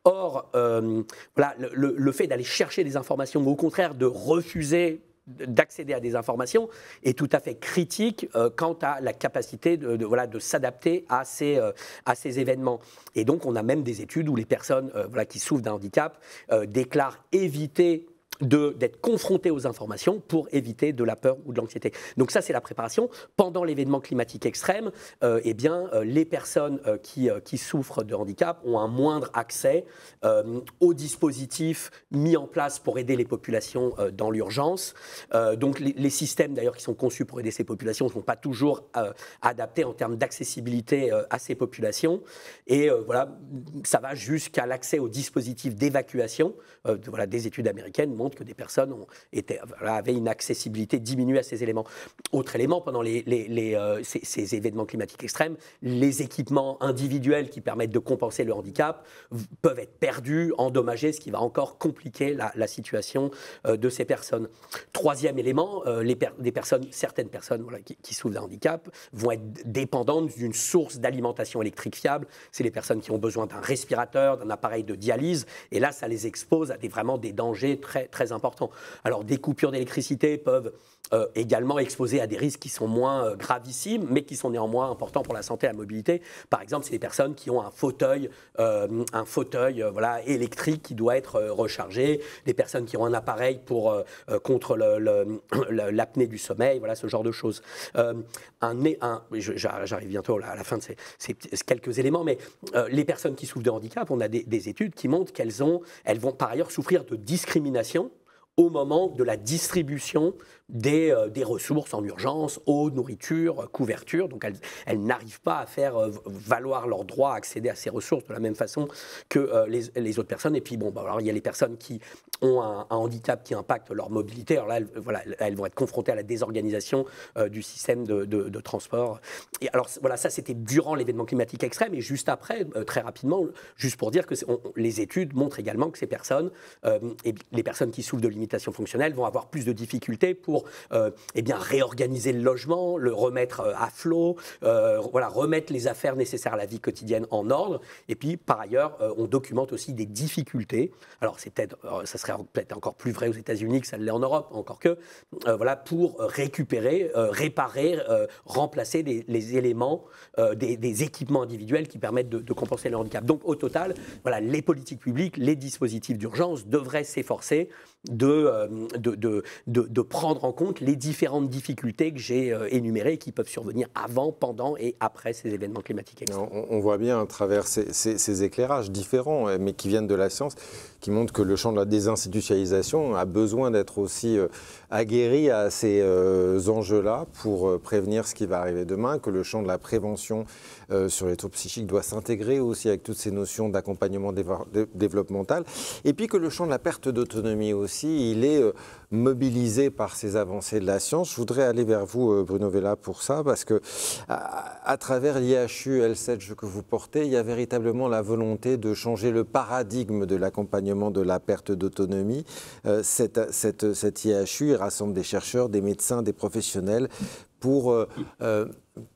Or, voilà, le fait d'aller chercher des informations, ou au contraire de refuser d'accéder à des informations est tout à fait critique quant à la capacité de s'adapter à ces événements. Et donc, on a même des études où les personnes qui souffrent d'un handicap déclarent éviter d'être confrontés aux informations pour éviter de la peur ou de l'anxiété. Donc ça, c'est la préparation. Pendant l'événement climatique extrême, eh bien, les personnes qui souffrent de handicap ont un moindre accès aux dispositifs mis en place pour aider les populations dans l'urgence. Donc les systèmes d'ailleurs qui sont conçus pour aider ces populations ne sont pas toujours adaptés en termes d'accessibilité à ces populations. Et voilà, ça va jusqu'à l'accès aux dispositifs d'évacuation. Voilà, des études américaines montrent que des personnes avaient une accessibilité diminuée à ces éléments. Autre élément, pendant ces événements climatiques extrêmes, les équipements individuels qui permettent de compenser le handicap peuvent être perdus, endommagés, ce qui va encore compliquer la situation de ces personnes. Troisième élément, certaines personnes qui souffrent d'un handicap vont être dépendantes d'une source d'alimentation électrique fiable. C'est les personnes qui ont besoin d'un respirateur, d'un appareil de dialyse, et là, ça les expose à vraiment des dangers très, très très important. Alors des coupures d'électricité peuvent également exposer à des risques qui sont moins gravissimes, mais qui sont néanmoins importants pour la santé et la mobilité. Par exemple, c'est des personnes qui ont un fauteuil voilà, électrique qui doit être rechargé, des personnes qui ont un appareil contre l'apnée du sommeil, voilà ce genre de choses. J'arrive bientôt à la fin de ces quelques éléments, mais les personnes qui souffrent de handicap, on a des études qui montrent qu'elles vont par ailleurs souffrir de discrimination au moment de la distribution des ressources en urgence, eau, nourriture, couverture. Donc elles n'arrivent pas à faire valoir leur droit à accéder à ces ressources de la même façon que les autres personnes. Et puis alors il y a les personnes qui ont un handicap qui impacte leur mobilité. Alors là, elles vont être confrontées à la désorganisation du système de transport. Et alors voilà, ça c'était durant l'événement climatique extrême, et juste après, très rapidement, juste pour dire que les études montrent également que ces personnes, et les personnes qui souffrent de limitations fonctionnelles, vont avoir plus de difficultés pour réorganiser le logement, le remettre à flot, remettre les affaires nécessaires à la vie quotidienne en ordre. Et puis, par ailleurs, on documente aussi des difficultés. Alors, ça serait peut-être encore plus vrai aux États-Unis que ça l'est en Europe, encore que, pour récupérer, réparer, remplacer les éléments, des équipements individuels qui permettent de compenser le handicap. Donc, au total, les politiques publiques, les dispositifs d'urgence devraient s'efforcer de prendre en compte les différentes difficultés que j'ai énumérées, qui peuvent survenir avant, pendant et après ces événements climatiques extrêmes. On voit bien à travers ces éclairages différents, mais qui viennent de la science, qui montrent que le champ de la désinstitutionnalisation a besoin d'être aussi aguerri à ces enjeux-là pour prévenir ce qui va arriver demain, que le champ de la prévention sur les troubles psychiques doit s'intégrer aussi avec toutes ces notions d'accompagnement développemental, et puis que le champ de la perte d'autonomie aussi, il est mobilisé par ces avancées de la science. Je voudrais aller vers vous, Bruno Vella, pour ça, parce que à travers l'IHU L7 que vous portez, il y a véritablement la volonté de changer le paradigme de l'accompagnement de la perte d'autonomie. Cette IHU rassemble des chercheurs, des médecins, des professionnels pour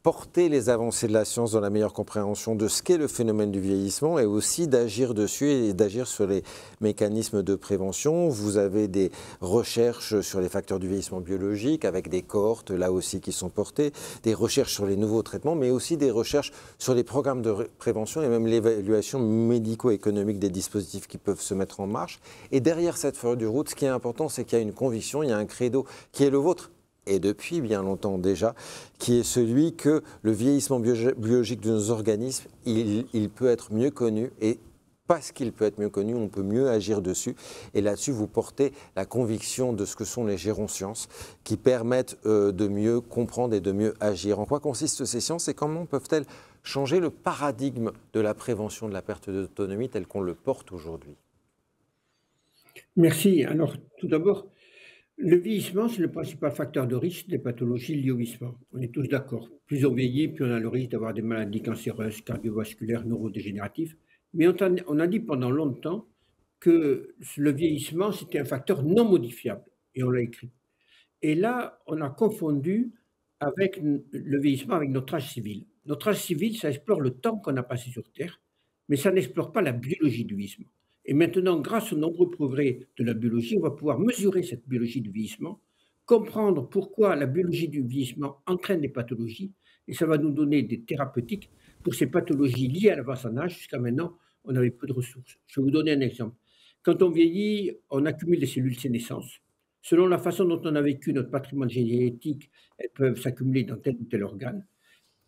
porter les avancées de la science dans la meilleure compréhension de ce qu'est le phénomène du vieillissement, et aussi d'agir dessus et d'agir sur les mécanismes de prévention. Vous avez des recherches sur les facteurs du vieillissement biologique avec des cohortes là aussi qui sont portées, des recherches sur les nouveaux traitements, mais aussi des recherches sur les programmes de prévention et même l'évaluation médico-économique des dispositifs qui peuvent se mettre en marche. Et derrière cette feuille de route, ce qui est important, c'est qu'il y a une conviction, il y a un credo qui est le vôtre, et depuis bien longtemps déjà, qui est celui que le vieillissement biologique de nos organismes, il peut être mieux connu, et parce qu'il peut être mieux connu, on peut mieux agir dessus. Et là-dessus, vous portez la conviction de ce que sont les géronsciences, qui permettent de mieux comprendre et de mieux agir. En quoi consistent ces sciences et comment peuvent-elles changer le paradigme de la prévention de la perte d'autonomie tel qu'on le porte aujourd'hui? Merci. Alors, tout d'abord, le vieillissement, c'est le principal facteur de risque des pathologies liées au vieillissement. On est tous d'accord. Plus on vieillit, plus on a le risque d'avoir des maladies cancéreuses, cardiovasculaires, neurodégénératives. Mais on a dit pendant longtemps que le vieillissement, c'était un facteur non modifiable. Et on l'a écrit. Et là, on a confondu avec le vieillissement avec notre âge civil. Notre âge civil, ça explore le temps qu'on a passé sur Terre, mais ça n'explore pas la biologie du vieillissement. Et maintenant, grâce aux nombreux progrès de la biologie, on va pouvoir mesurer cette biologie du vieillissement, comprendre pourquoi la biologie du vieillissement entraîne des pathologies, et ça va nous donner des thérapeutiques pour ces pathologies liées à l'avance en âge. Jusqu'à maintenant, on avait peu de ressources. Je vais vous donner un exemple. Quand on vieillit, on accumule des cellules sénescentes. Selon la façon dont on a vécu notre patrimoine génétique, elles peuvent s'accumuler dans tel ou tel organe.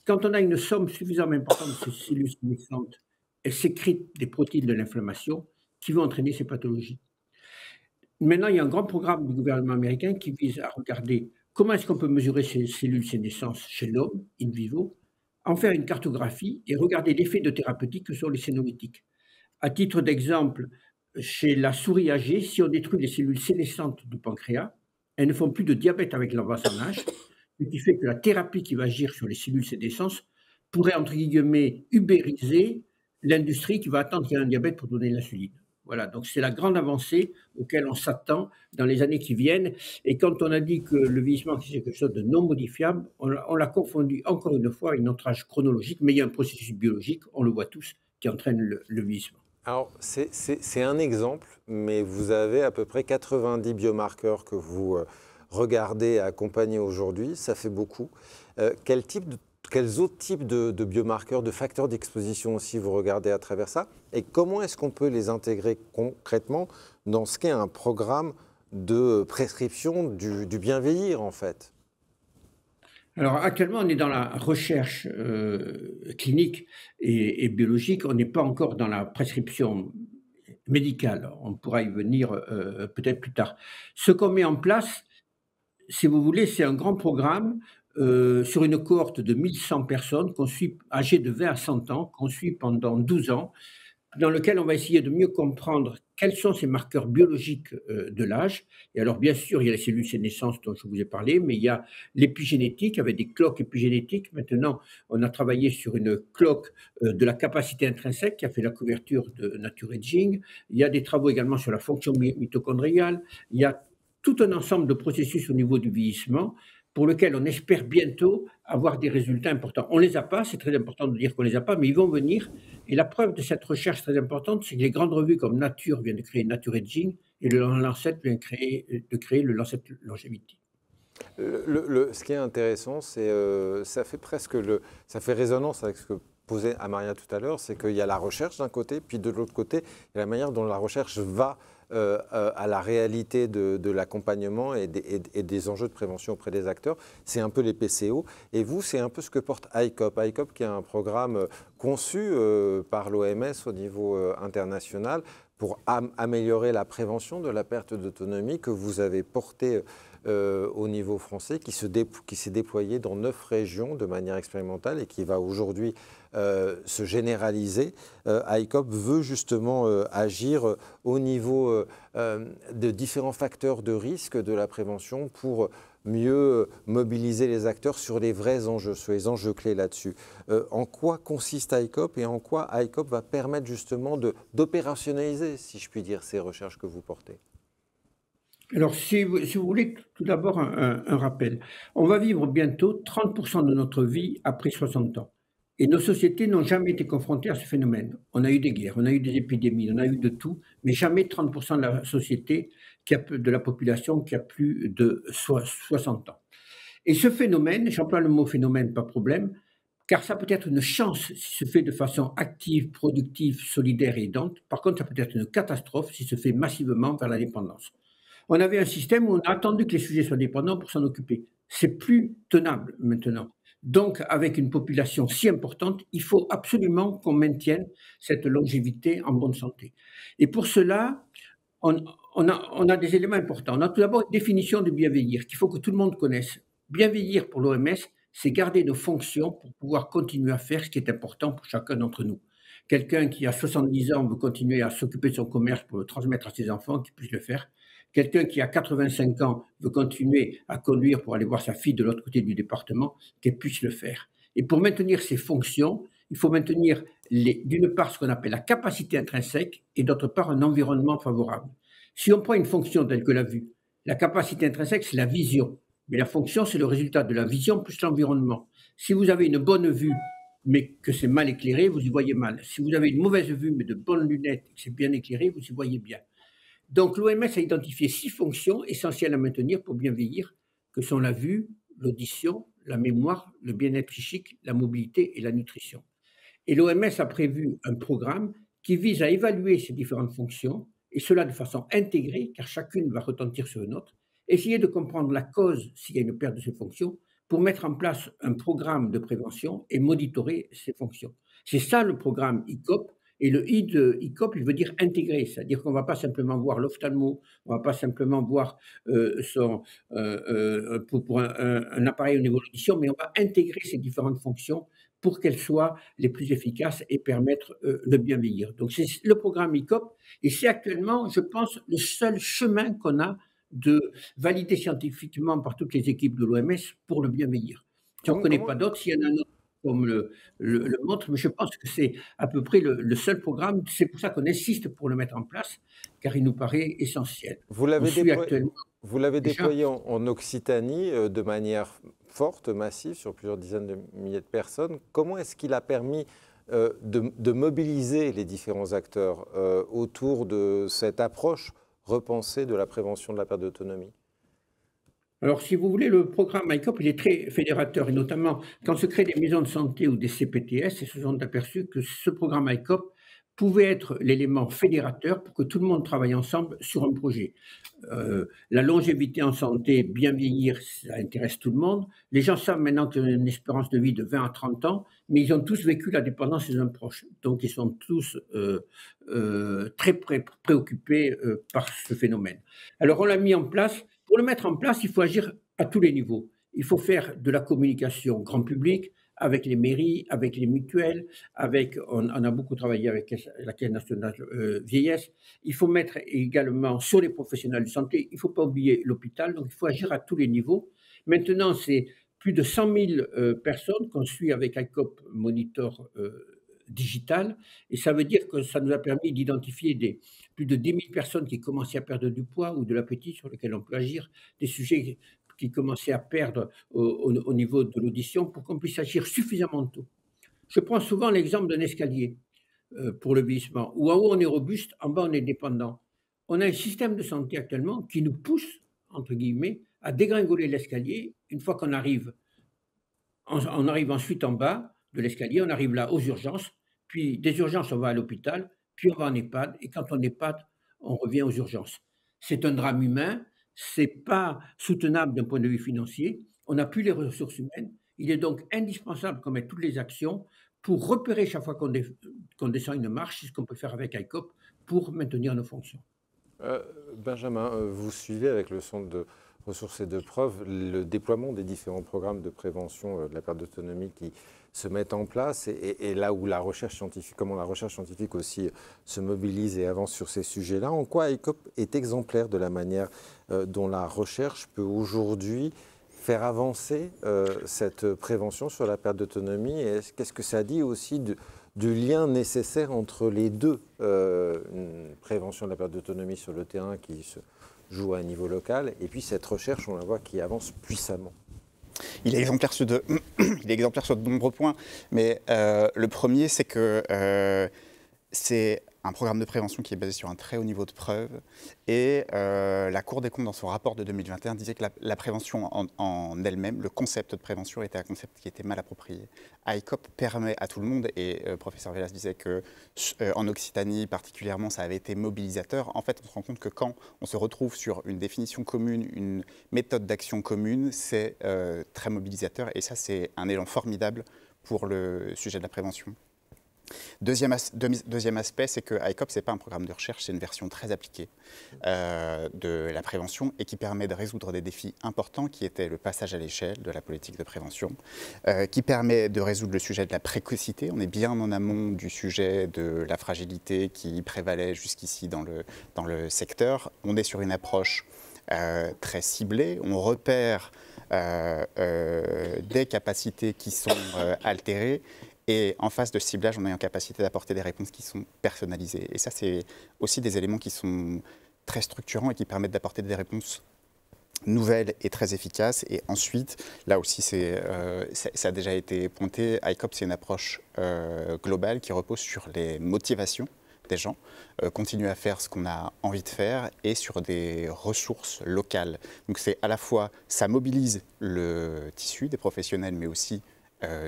Quand on a une somme suffisamment importante de ces cellules sénescentes, elles sécrètent des protéines de l'inflammation qui vont entraîner ces pathologies. Maintenant, il y a un grand programme du gouvernement américain qui vise à regarder comment est-ce qu'on peut mesurer ces cellules sénescentes chez l'homme, in vivo, en faire une cartographie et regarder l'effet de thérapeutique que sont les sénolytiques. À titre d'exemple, chez la souris âgée, si on détruit les cellules sénescentes du pancréas, elles ne font plus de diabète avec l'avance en âge, ce qui fait que la thérapie qui va agir sur les cellules sénescentes pourrait, entre guillemets, ubériser l'industrie qui va attendre qu'il y ait un diabète pour donner l'insuline. Voilà, donc c'est la grande avancée auquel on s'attend dans les années qui viennent. Et quand on a dit que le vieillissement c'est quelque chose de non modifiable, on l'a confondu encore une fois avec notre âge chronologique, mais il y a un processus biologique, on le voit tous, qui entraîne le vieillissement. Alors, c'est un exemple, mais vous avez à peu près 90 biomarqueurs que vous regardez et accompagnez aujourd'hui. Ça fait beaucoup. Quels autres types de biomarqueurs, de facteurs d'exposition aussi vous regardez à travers ça? Et comment est-ce qu'on peut les intégrer concrètement dans ce qu'est un programme de prescription du bien vieillir, en fait? Alors actuellement, on est dans la recherche clinique et biologique. On n'est pas encore dans la prescription médicale. On pourra y venir peut-être plus tard. Ce qu'on met en place, si vous voulez, c'est un grand programme sur une cohorte de 1100 personnes qu'on suit, âgées de 20 à 100 ans, qu'on suit pendant 12 ans, dans lequel on va essayer de mieux comprendre quels sont ces marqueurs biologiques de l'âge. Et alors, bien sûr, il y a les cellules sénescentes dont je vous ai parlé, mais il y a l'épigénétique avec des cloques épigénétiques. Maintenant, on a travaillé sur une cloque de la capacité intrinsèque qui a fait la couverture de Nature Aging. Il y a des travaux également sur la fonction mitochondriale. Il y a tout un ensemble de processus au niveau du vieillissement pour lequel on espère bientôt avoir des résultats importants. On ne les a pas, c'est très important de dire qu'on ne les a pas, mais ils vont venir. Et la preuve de cette recherche très importante, c'est que les grandes revues comme Nature viennent de créer Nature Aging et le Lancet vient de créer le Lancet Longevity. Ce qui est intéressant, c'est ça fait résonance avec ce que posait Amaria tout à l'heure, c'est qu'il y a la recherche d'un côté, puis de l'autre côté, il y a la manière dont la recherche va à la réalité de l'accompagnement et des enjeux de prévention auprès des acteurs. C'est un peu les PCO. Et vous, c'est un peu ce que porte ICOP. ICOP qui est un programme conçu par l'OMS au niveau international pour améliorer la prévention de la perte d'autonomie que vous avez porté au niveau français, qui s'est déployé dans 9 régions de manière expérimentale et qui va aujourd'hui se généraliser. ICOP veut justement agir au niveau de différents facteurs de risque de la prévention pour mieux mobiliser les acteurs sur les vrais enjeux, sur les enjeux clés là-dessus. En quoi consiste ICOP et en quoi ICOP va permettre justement d'opérationnaliser, si je puis dire, ces recherches que vous portez? Alors, si vous voulez, tout d'abord un rappel. On va vivre bientôt 30% de notre vie après 60 ans. Et nos sociétés n'ont jamais été confrontées à ce phénomène. On a eu des guerres, on a eu des épidémies, on a eu de tout, mais jamais 30% de la société, de la population qui a plus de 60 ans. Et ce phénomène, j'emploie le mot phénomène, pas problème, car ça peut être une chance si se fait de façon active, productive, solidaire et aidante. Par contre, ça peut être une catastrophe si se fait massivement vers la dépendance. On avait un système où on a attendu que les sujets soient dépendants pour s'en occuper. C'est plus tenable maintenant. Donc, avec une population si importante, il faut absolument qu'on maintienne cette longévité en bonne santé. Et pour cela, on a des éléments importants. On a tout d'abord une définition de bien vieillir qu'il faut que tout le monde connaisse. Bien vieillir pour l'OMS, c'est garder nos fonctions pour pouvoir continuer à faire ce qui est important pour chacun d'entre nous. Quelqu'un qui a 70 ans veut continuer à s'occuper de son commerce pour le transmettre à ses enfants, qu'il puisse le faire. Quelqu'un qui a 85 ans veut continuer à conduire pour aller voir sa fille de l'autre côté du département, qu'elle puisse le faire. Et pour maintenir ces fonctions, il faut maintenir d'une part ce qu'on appelle la capacité intrinsèque et d'autre part un environnement favorable. Si on prend une fonction telle que la vue, la capacité intrinsèque, c'est la vision. Mais la fonction, c'est le résultat de la vision plus l'environnement. Si vous avez une bonne vue, mais que c'est mal éclairé, vous y voyez mal. Si vous avez une mauvaise vue, mais de bonnes lunettes, et que c'est bien éclairé, vous y voyez bien. Donc l'OMS a identifié 6 fonctions essentielles à maintenir pour bien vieillir, que sont la vue, l'audition, la mémoire, le bien-être psychique, la mobilité et la nutrition. Et l'OMS a prévu un programme qui vise à évaluer ces différentes fonctions, et cela de façon intégrée, car chacune va retentir sur une autre, essayer de comprendre la cause s'il y a une perte de ces fonctions, pour mettre en place un programme de prévention et monitorer ces fonctions. C'est ça le programme ICOP. Et le I de ICOP, il veut dire intégrer, c'est-à-dire qu'on ne va pas simplement voir l'ophtalmo, on ne va pas simplement voir pour un appareil au niveau de l'audition, mais on va intégrer ces différentes fonctions pour qu'elles soient les plus efficaces et permettre de bien vieillir. Donc c'est le programme ICOP et c'est actuellement, je pense, le seul chemin qu'on a de valider scientifiquement par toutes les équipes de l'OMS pour le bien vieillir. Si on ne connaît pas d'autres, s'il y en a un autre comme le montre, mais je pense que c'est à peu près le seul programme. C'est pour ça qu'on insiste pour le mettre en place, car il nous paraît essentiel. Vous l'avez déployé en Occitanie de manière forte, massive, sur plusieurs dizaines de milliers de personnes. Comment est-ce qu'il a permis de mobiliser les différents acteurs autour de cette approche repensée de la prévention de la perte d'autonomie? Alors, si vous voulez, le programme ICOP, il est très fédérateur, et notamment quand se créent des maisons de santé ou des CPTS, ils se sont aperçus que ce programme ICOP pouvait être l'élément fédérateur pour que tout le monde travaille ensemble sur un projet. La longévité en santé, bien vieillir, ça intéresse tout le monde. Les gens savent maintenant qu'ils ont une espérance de vie de 20 à 30 ans, mais ils ont tous vécu la dépendance chez un proche. Donc, ils sont tous très préoccupés par ce phénomène. Alors, on l'a mis en place. Pour le mettre en place, il faut agir à tous les niveaux. Il faut faire de la communication grand public, avec les mairies, avec les mutuelles, on a beaucoup travaillé avec la Caisse nationale vieillesse. Il faut mettre également sur les professionnels de santé, il ne faut pas oublier l'hôpital, donc il faut agir à tous les niveaux. Maintenant, c'est plus de 100 000 personnes qu'on suit avec ICOP Monitor digital, et ça veut dire que ça nous a permis d'identifier plus de 10 000 personnes qui commençaient à perdre du poids ou de l'appétit, sur lesquels on peut agir, des sujets qui commençaient à perdre au niveau de l'audition, pour qu'on puisse agir suffisamment tôt. Je prends souvent l'exemple d'un escalier pour le vieillissement, où en haut on est robuste, en bas on est dépendant. On a un système de santé actuellement qui nous pousse, entre guillemets, à dégringoler l'escalier. Une fois qu'on arrive, on arrive ensuite en bas de l'escalier, on arrive là aux urgences, puis des urgences on va à l'hôpital, puis on va en EHPAD, et quand on est EHPAD, on revient aux urgences. C'est un drame humain, c'est pas soutenable d'un point de vue financier, on n'a plus les ressources humaines, il est donc indispensable qu'on mette toutes les actions pour repérer chaque fois qu'on descend une marche, c'est ce qu'on peut faire avec ICOP pour maintenir nos fonctions. Benjamin, vous suivez avec le Centre de ressources et de preuves le déploiement des différents programmes de prévention de la perte d'autonomie qui se mettent en place, et là où la recherche scientifique, comment la recherche scientifique aussi se mobilise et avance sur ces sujets-là. En quoi ICOP est exemplaire de la manière dont la recherche peut aujourd'hui faire avancer cette prévention sur la perte d'autonomie, et qu'est-ce que ça dit aussi du lien nécessaire entre les deux, une prévention de la perte d'autonomie sur le terrain qui se joue à un niveau local, et puis cette recherche, on la voit, qui avance puissamment? Il est exemplaire sur de nombreux points, mais le premier, c'est que c'est un programme de prévention qui est basé sur un très haut niveau de preuve, et la Cour des comptes, dans son rapport de 2021, disait que la prévention en elle-même, le concept de prévention, était un concept qui était mal approprié. ICOP permet à tout le monde, et professeur Velas disait qu'en Occitanie particulièrement, ça avait été mobilisateur. En fait, on se rend compte que quand on se retrouve sur une définition commune, une méthode d'action commune, c'est très mobilisateur, et ça, c'est un élan formidable pour le sujet de la prévention. Deuxième aspect, c'est que ICOP, ce n'est pas un programme de recherche, c'est une version très appliquée de la prévention, et qui permet de résoudre des défis importants qui étaient le passage à l'échelle de la politique de prévention, qui permet de résoudre le sujet de la précocité. On est bien en amont du sujet de la fragilité qui prévalait jusqu'ici dans le secteur. On est sur une approche très ciblée, on repère des capacités qui sont altérées, et en phase de ciblage, on est en capacité d'apporter des réponses qui sont personnalisées. Et ça, c'est aussi des éléments qui sont très structurants et qui permettent d'apporter des réponses nouvelles et très efficaces. Et ensuite, là aussi, ça a déjà été pointé, ICOP, c'est une approche globale qui repose sur les motivations des gens, continuer à faire ce qu'on a envie de faire, et sur des ressources locales. Donc c'est à la fois, ça mobilise le tissu des professionnels, mais aussi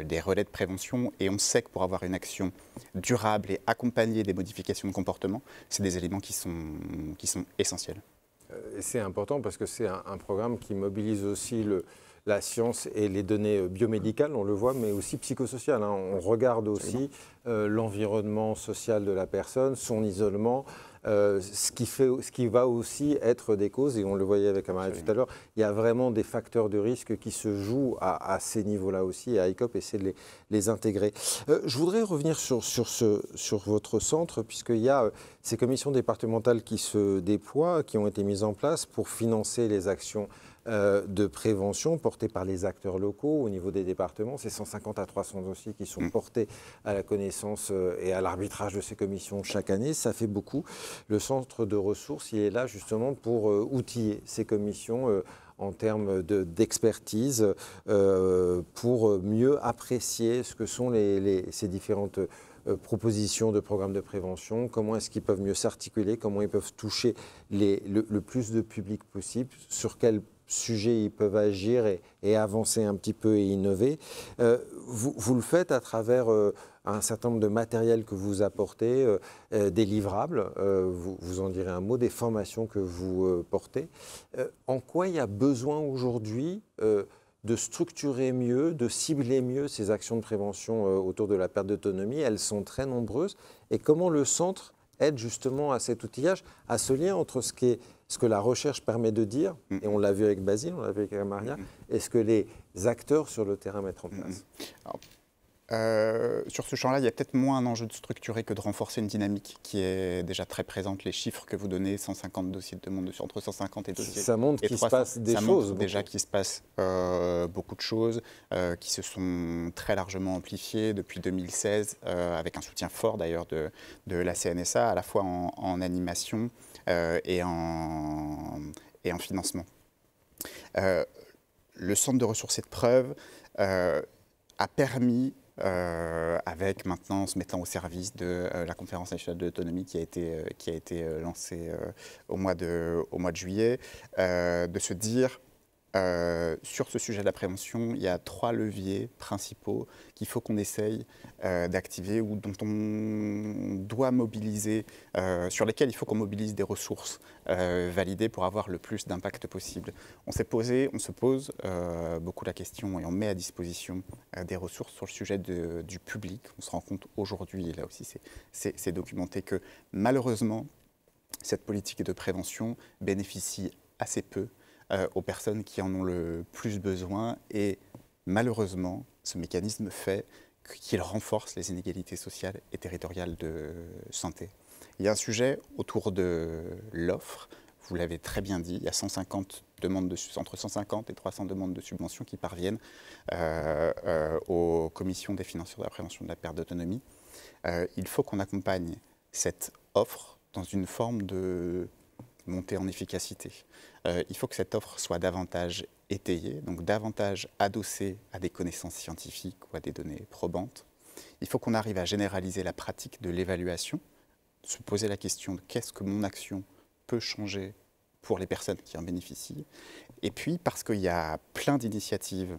des relais de prévention, et on sait que pour avoir une action durable et accompagner des modifications de comportement, c'est des éléments qui sont essentiels. C'est important parce que c'est un programme qui mobilise aussi la science et les données biomédicales, on le voit, mais aussi psychosociales. On regarde aussi l'environnement social de la personne, son isolement, ce qui va aussi être des causes, et on le voyait avec Amaria tout à l'heure, il y a vraiment des facteurs de risque qui se jouent à ces niveaux-là aussi, et ICOP essaie de les intégrer. Je voudrais revenir sur votre centre, puisqu'il y a ces commissions départementales qui se déploient, qui ont été mises en place pour financer les actions de prévention portées par les acteurs locaux au niveau des départements. C'est 150 à 300 dossiers qui sont portés à la connaissance et à l'arbitrage de ces commissions chaque année. Ça fait beaucoup. Le centre de ressources, il est là justement pour outiller ces commissions en termes d'expertise, pour mieux apprécier ce que sont ces différentes propositions de programmes de prévention, comment est-ce qu'ils peuvent mieux s'articuler, comment ils peuvent toucher le plus de public possible, sur quel sujet ils peuvent agir et avancer un petit peu et innover. Vous le faites à travers un certain nombre de matériels que vous apportez, des livrables, vous en direz un mot, des formations que vous portez. En quoi il y a besoin aujourd'hui de structurer mieux, de cibler mieux ces actions de prévention autour de la perte d'autonomie? Elles sont très nombreuses. Et comment le centre aide justement à cet outillage, à ce lien entre ce que la recherche permet de dire, et on l'a vu avec Basile, on l'a vu avec Maria, et ce que les acteurs sur le terrain mettent en place? Sur ce champ-là, il y a peut-être moins un enjeu de structurer que de renforcer une dynamique qui est déjà très présente. Les chiffres que vous donnez, 150 dossiers de demande, entre 150 et dossiers. Ça montre qu'il se passe des choses. Ça montre déjà qu'il se passe beaucoup de choses qui se sont très largement amplifiées depuis 2016, avec un soutien fort d'ailleurs de la CNSA, à la fois en animation et en financement. Le centre de ressources et de preuves a permis, avec maintenant se mettant au service de la conférence nationale de l'autonomie qui a été lancée au mois de juillet, de se dire sur ce sujet de la prévention, il y a 3 leviers principaux qu'il faut qu'on essaye d'activer ou dont on doit mobiliser, sur lesquels il faut qu'on mobilise des ressources validées pour avoir le plus d'impact possible. On se pose beaucoup la question et on met à disposition des ressources sur le sujet du public. On se rend compte aujourd'hui, et là aussi c'est documenté, que malheureusement, cette politique de prévention bénéficie assez peu aux personnes qui en ont le plus besoin et malheureusement, ce mécanisme fait qu'il renforce les inégalités sociales et territoriales de santé. Il y a un sujet autour de l'offre, vous l'avez très bien dit, il y a entre 150 et 300 demandes de subventions qui parviennent aux commissions des financeurs de la prévention de la perte d'autonomie. Il faut qu'on accompagne cette offre dans une forme de montée en efficacité. Il faut que cette offre soit davantage étayée, donc davantage adossée à des connaissances scientifiques ou à des données probantes. Il faut qu'on arrive à généraliser la pratique de l'évaluation, se poser la question de qu'est-ce que mon action peut changer pour les personnes qui en bénéficient. Et puis, parce qu'il y a plein d'initiatives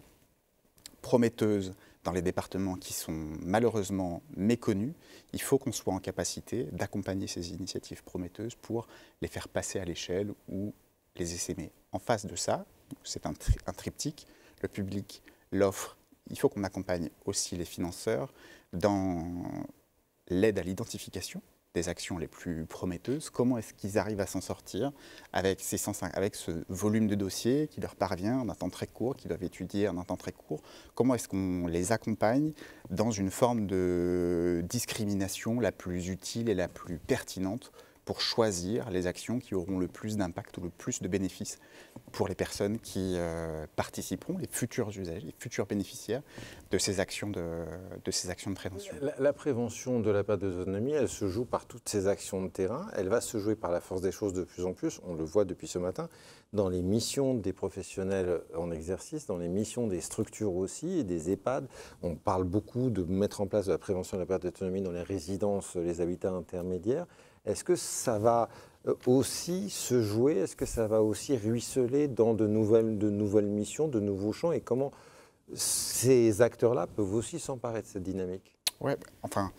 prometteuses dans les départements qui sont malheureusement méconnus, il faut qu'on soit en capacité d'accompagner ces initiatives prometteuses pour les faire passer à l'échelle ou les essaimer. En face de ça, c'est un triptyque, le public, l'offre, il faut qu'on accompagne aussi les financeurs dans l'aide à l'identification des actions les plus prometteuses, comment est-ce qu'ils arrivent à s'en sortir avec ce volume de dossiers qui leur parvient en un temps très court, qu'ils doivent étudier en un temps très court, comment est-ce qu'on les accompagne dans une forme de discrimination la plus utile et la plus pertinente pour choisir les actions qui auront le plus d'impact ou le plus de bénéfices pour les personnes qui participeront, les futurs usagers, les futurs bénéficiaires de ces actions de prévention. La prévention de la perte d'autonomie, elle se joue par toutes ces actions de terrain. Elle va se jouer par la force des choses de plus en plus. On le voit depuis ce matin dans les missions des professionnels en exercice, dans les missions des structures aussi et des EHPAD. On parle beaucoup de mettre en place de la prévention de la perte d'autonomie dans les résidences, les habitats intermédiaires. Est-ce que ça va aussi se jouer, est-ce que ça va aussi ruisseler dans de nouvelles missions, de nouveaux champs, et comment ces acteurs-là peuvent aussi s'emparer de cette dynamique? Ouais, enfin,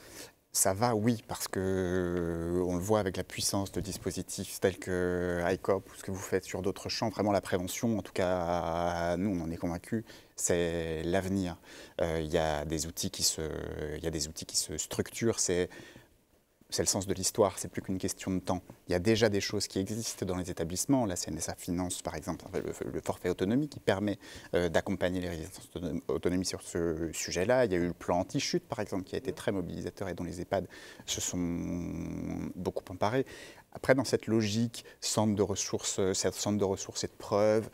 ça va, oui, parce que on le voit avec la puissance de dispositifs tels que ICOP ou ce que vous faites sur d'autres champs. Vraiment, la prévention, en tout cas, nous, on en est convaincus, c'est l'avenir. Il y a des outils qui se structurent. C'est le sens de l'histoire, c'est plus qu'une question de temps. Il y a déjà des choses qui existent dans les établissements. La CNSA finance, par exemple, le forfait autonomie qui permet d'accompagner les résidences autonomie sur ce sujet-là. Il y a eu le plan anti-chute, par exemple, qui a été très mobilisateur et dont les EHPAD se sont beaucoup emparés. Après, dans cette logique centre de ressources et de preuves,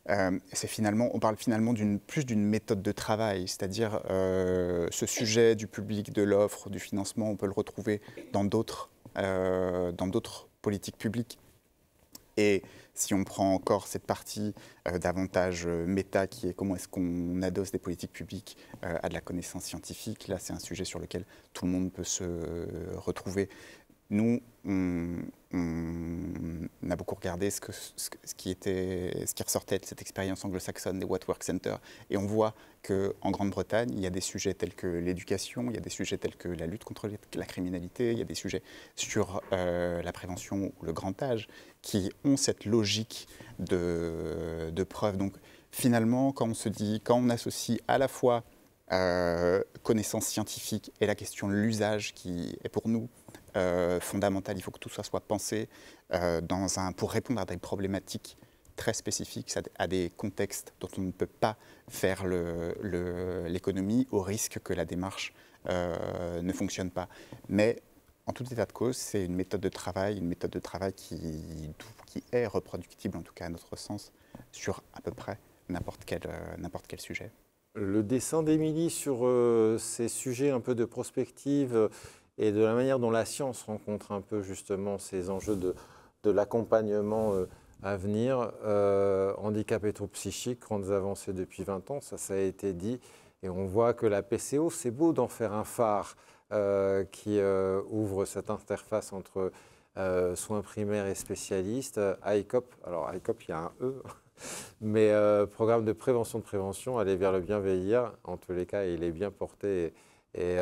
on parle finalement plus d'une méthode de travail, c'est-à-dire ce sujet du public, de l'offre, du financement, on peut le retrouver dans d'autres politiques publiques. Et si on prend encore cette partie davantage méta, qui est comment est-ce qu'on adosse des politiques publiques à de la connaissance scientifique, là c'est un sujet sur lequel tout le monde peut se retrouver. Nous, on a beaucoup regardé ce qui ressortait de cette expérience anglo-saxonne des What Work Centers, et on voit qu'en Grande-Bretagne, il y a des sujets tels que l'éducation, il y a des sujets tels que la lutte contre la criminalité, il y a des sujets sur la prévention ou le grand âge, qui ont cette logique de preuve. Donc finalement, quand on associe à la fois connaissance scientifique et la question de l'usage qui est pour nous fondamentale, il faut que tout ça soit pensé pour répondre à des problématiques très spécifiques, à des contextes dont on ne peut pas faire l'économie, au risque que la démarche ne fonctionne pas. Mais en tout état de cause, c'est une méthode de travail qui est reproductible, en tout cas à notre sens, sur à peu près n'importe quel sujet. Le dessin d'Émilie sur ces sujets un peu de prospective et de la manière dont la science rencontre un peu justement ces enjeux de l'accompagnement à venir, handicap et troubles psychiques, grandes avancées depuis 20 ans, ça a été dit, et on voit que la PCO, c'est beau d'en faire un phare qui ouvre cette interface entre soins primaires et spécialistes, ICOP, alors ICOP il y a un E, mais programme de prévention, aller vers le bienveillir, en tous les cas il est bien porté et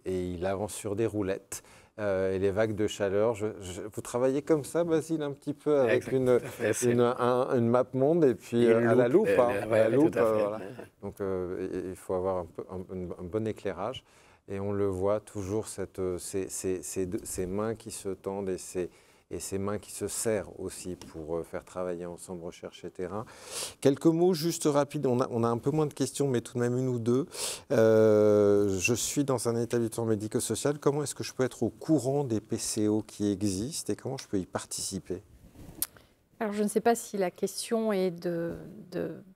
il avance sur des roulettes. Et les vagues de chaleur, vous travaillez comme ça, Basile, un petit peu avec une map monde et puis à la loupe. Voilà. Donc il faut avoir un bon éclairage. Et on le voit toujours, ces mains qui se tendent et ces mains qui se serrent aussi pour faire travailler ensemble recherche et terrain. Quelques mots juste rapides, on a un peu moins de questions, mais tout de même une ou deux. Je suis dans un établissement médico-social, comment est-ce que je peux être au courant des PCO qui existent et comment je peux y participer ? Alors, je ne sais pas si la question est de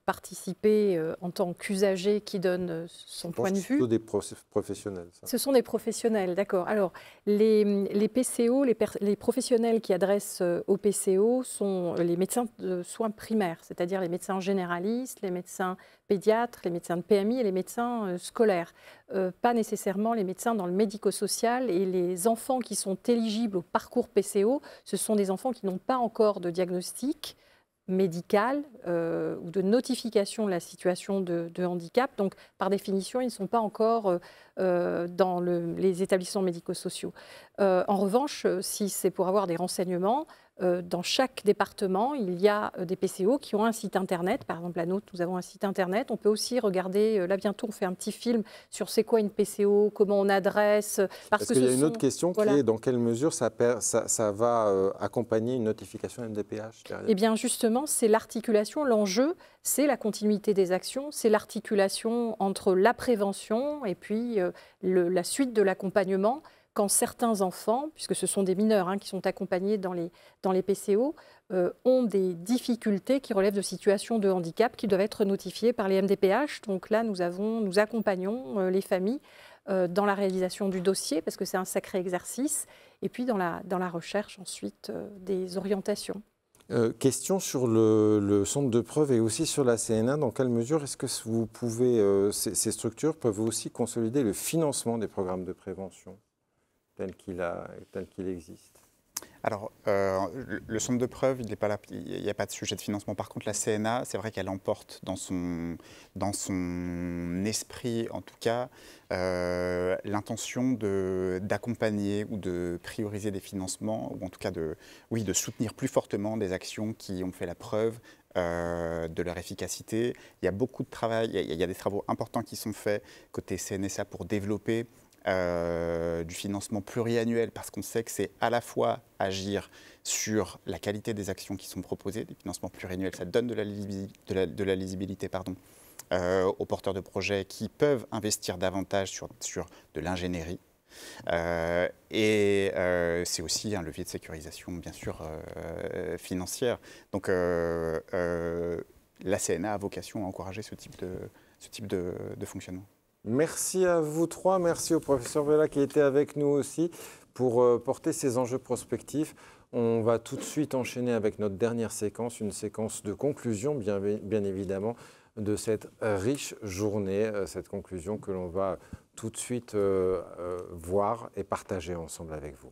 participer en tant qu'usager qui donne son point de vue. Ce sont des professionnels. Ça. Ce sont des professionnels, d'accord. Alors, les PCO, les professionnels qui adressent aux PCO sont les médecins de soins primaires, c'est-à-dire les médecins généralistes, les médecins pédiatres, les médecins de PMI et les médecins scolaires. Pas nécessairement les médecins dans le médico-social, et les enfants qui sont éligibles au parcours PCO, ce sont des enfants qui n'ont pas encore de diagnostic médical ou de notification de la situation de handicap. Donc, par définition, ils ne sont pas encore dans les établissements médico-sociaux. En revanche, si c'est pour avoir des renseignements, dans chaque département, il y a des PCO qui ont un site internet. Par exemple, la nôtre, nous avons un site internet. On peut aussi regarder, là bientôt, on fait un petit film sur c'est quoi une PCO, comment on adresse. Parce qu'il y a une autre question qui est dans quelle mesure ça va accompagner une notification MDPH derrière. Eh bien, justement, c'est l'articulation. L'enjeu, c'est la continuité des actions, c'est l'articulation entre la prévention et puis la suite de l'accompagnement. Quand certains enfants, puisque ce sont des mineurs qui sont accompagnés dans les PCO, ont des difficultés qui relèvent de situations de handicap qui doivent être notifiées par les MDPH. Donc là, nous accompagnons les familles dans la réalisation du dossier, parce que c'est un sacré exercice, et puis dans la recherche ensuite des orientations. Question sur le centre de preuve et aussi sur la CNA. Dans quelle mesure est-ce que vous pouvez, ces structures peuvent aussi consolider le financement des programmes de prévention tel qu'il existe? Alors, le centre de preuve, il n'est pas là, il n'y a pas de sujet de financement. Par contre, la CNA, c'est vrai qu'elle emporte dans son esprit, en tout cas, l'intention d'accompagner ou de prioriser des financements, ou en tout cas de soutenir plus fortement des actions qui ont fait la preuve de leur efficacité. Il y a beaucoup de travail, il y a des travaux importants qui sont faits côté CNSA pour développer du financement pluriannuel, parce qu'on sait que c'est à la fois agir sur la qualité des actions qui sont proposées. Des financements pluriannuels, ça donne de la lisibilité aux porteurs de projets qui peuvent investir davantage sur de l'ingénierie. Et c'est aussi un levier de sécurisation, bien sûr, financière. Donc la CNA a vocation à encourager ce type de fonctionnement. Merci à vous trois, merci au professeur Vella qui était avec nous aussi pour porter ces enjeux prospectifs. On va tout de suite enchaîner avec notre dernière séquence, une séquence de conclusion, bien évidemment, de cette riche journée, cette conclusion que l'on va tout de suite voir et partager ensemble avec vous.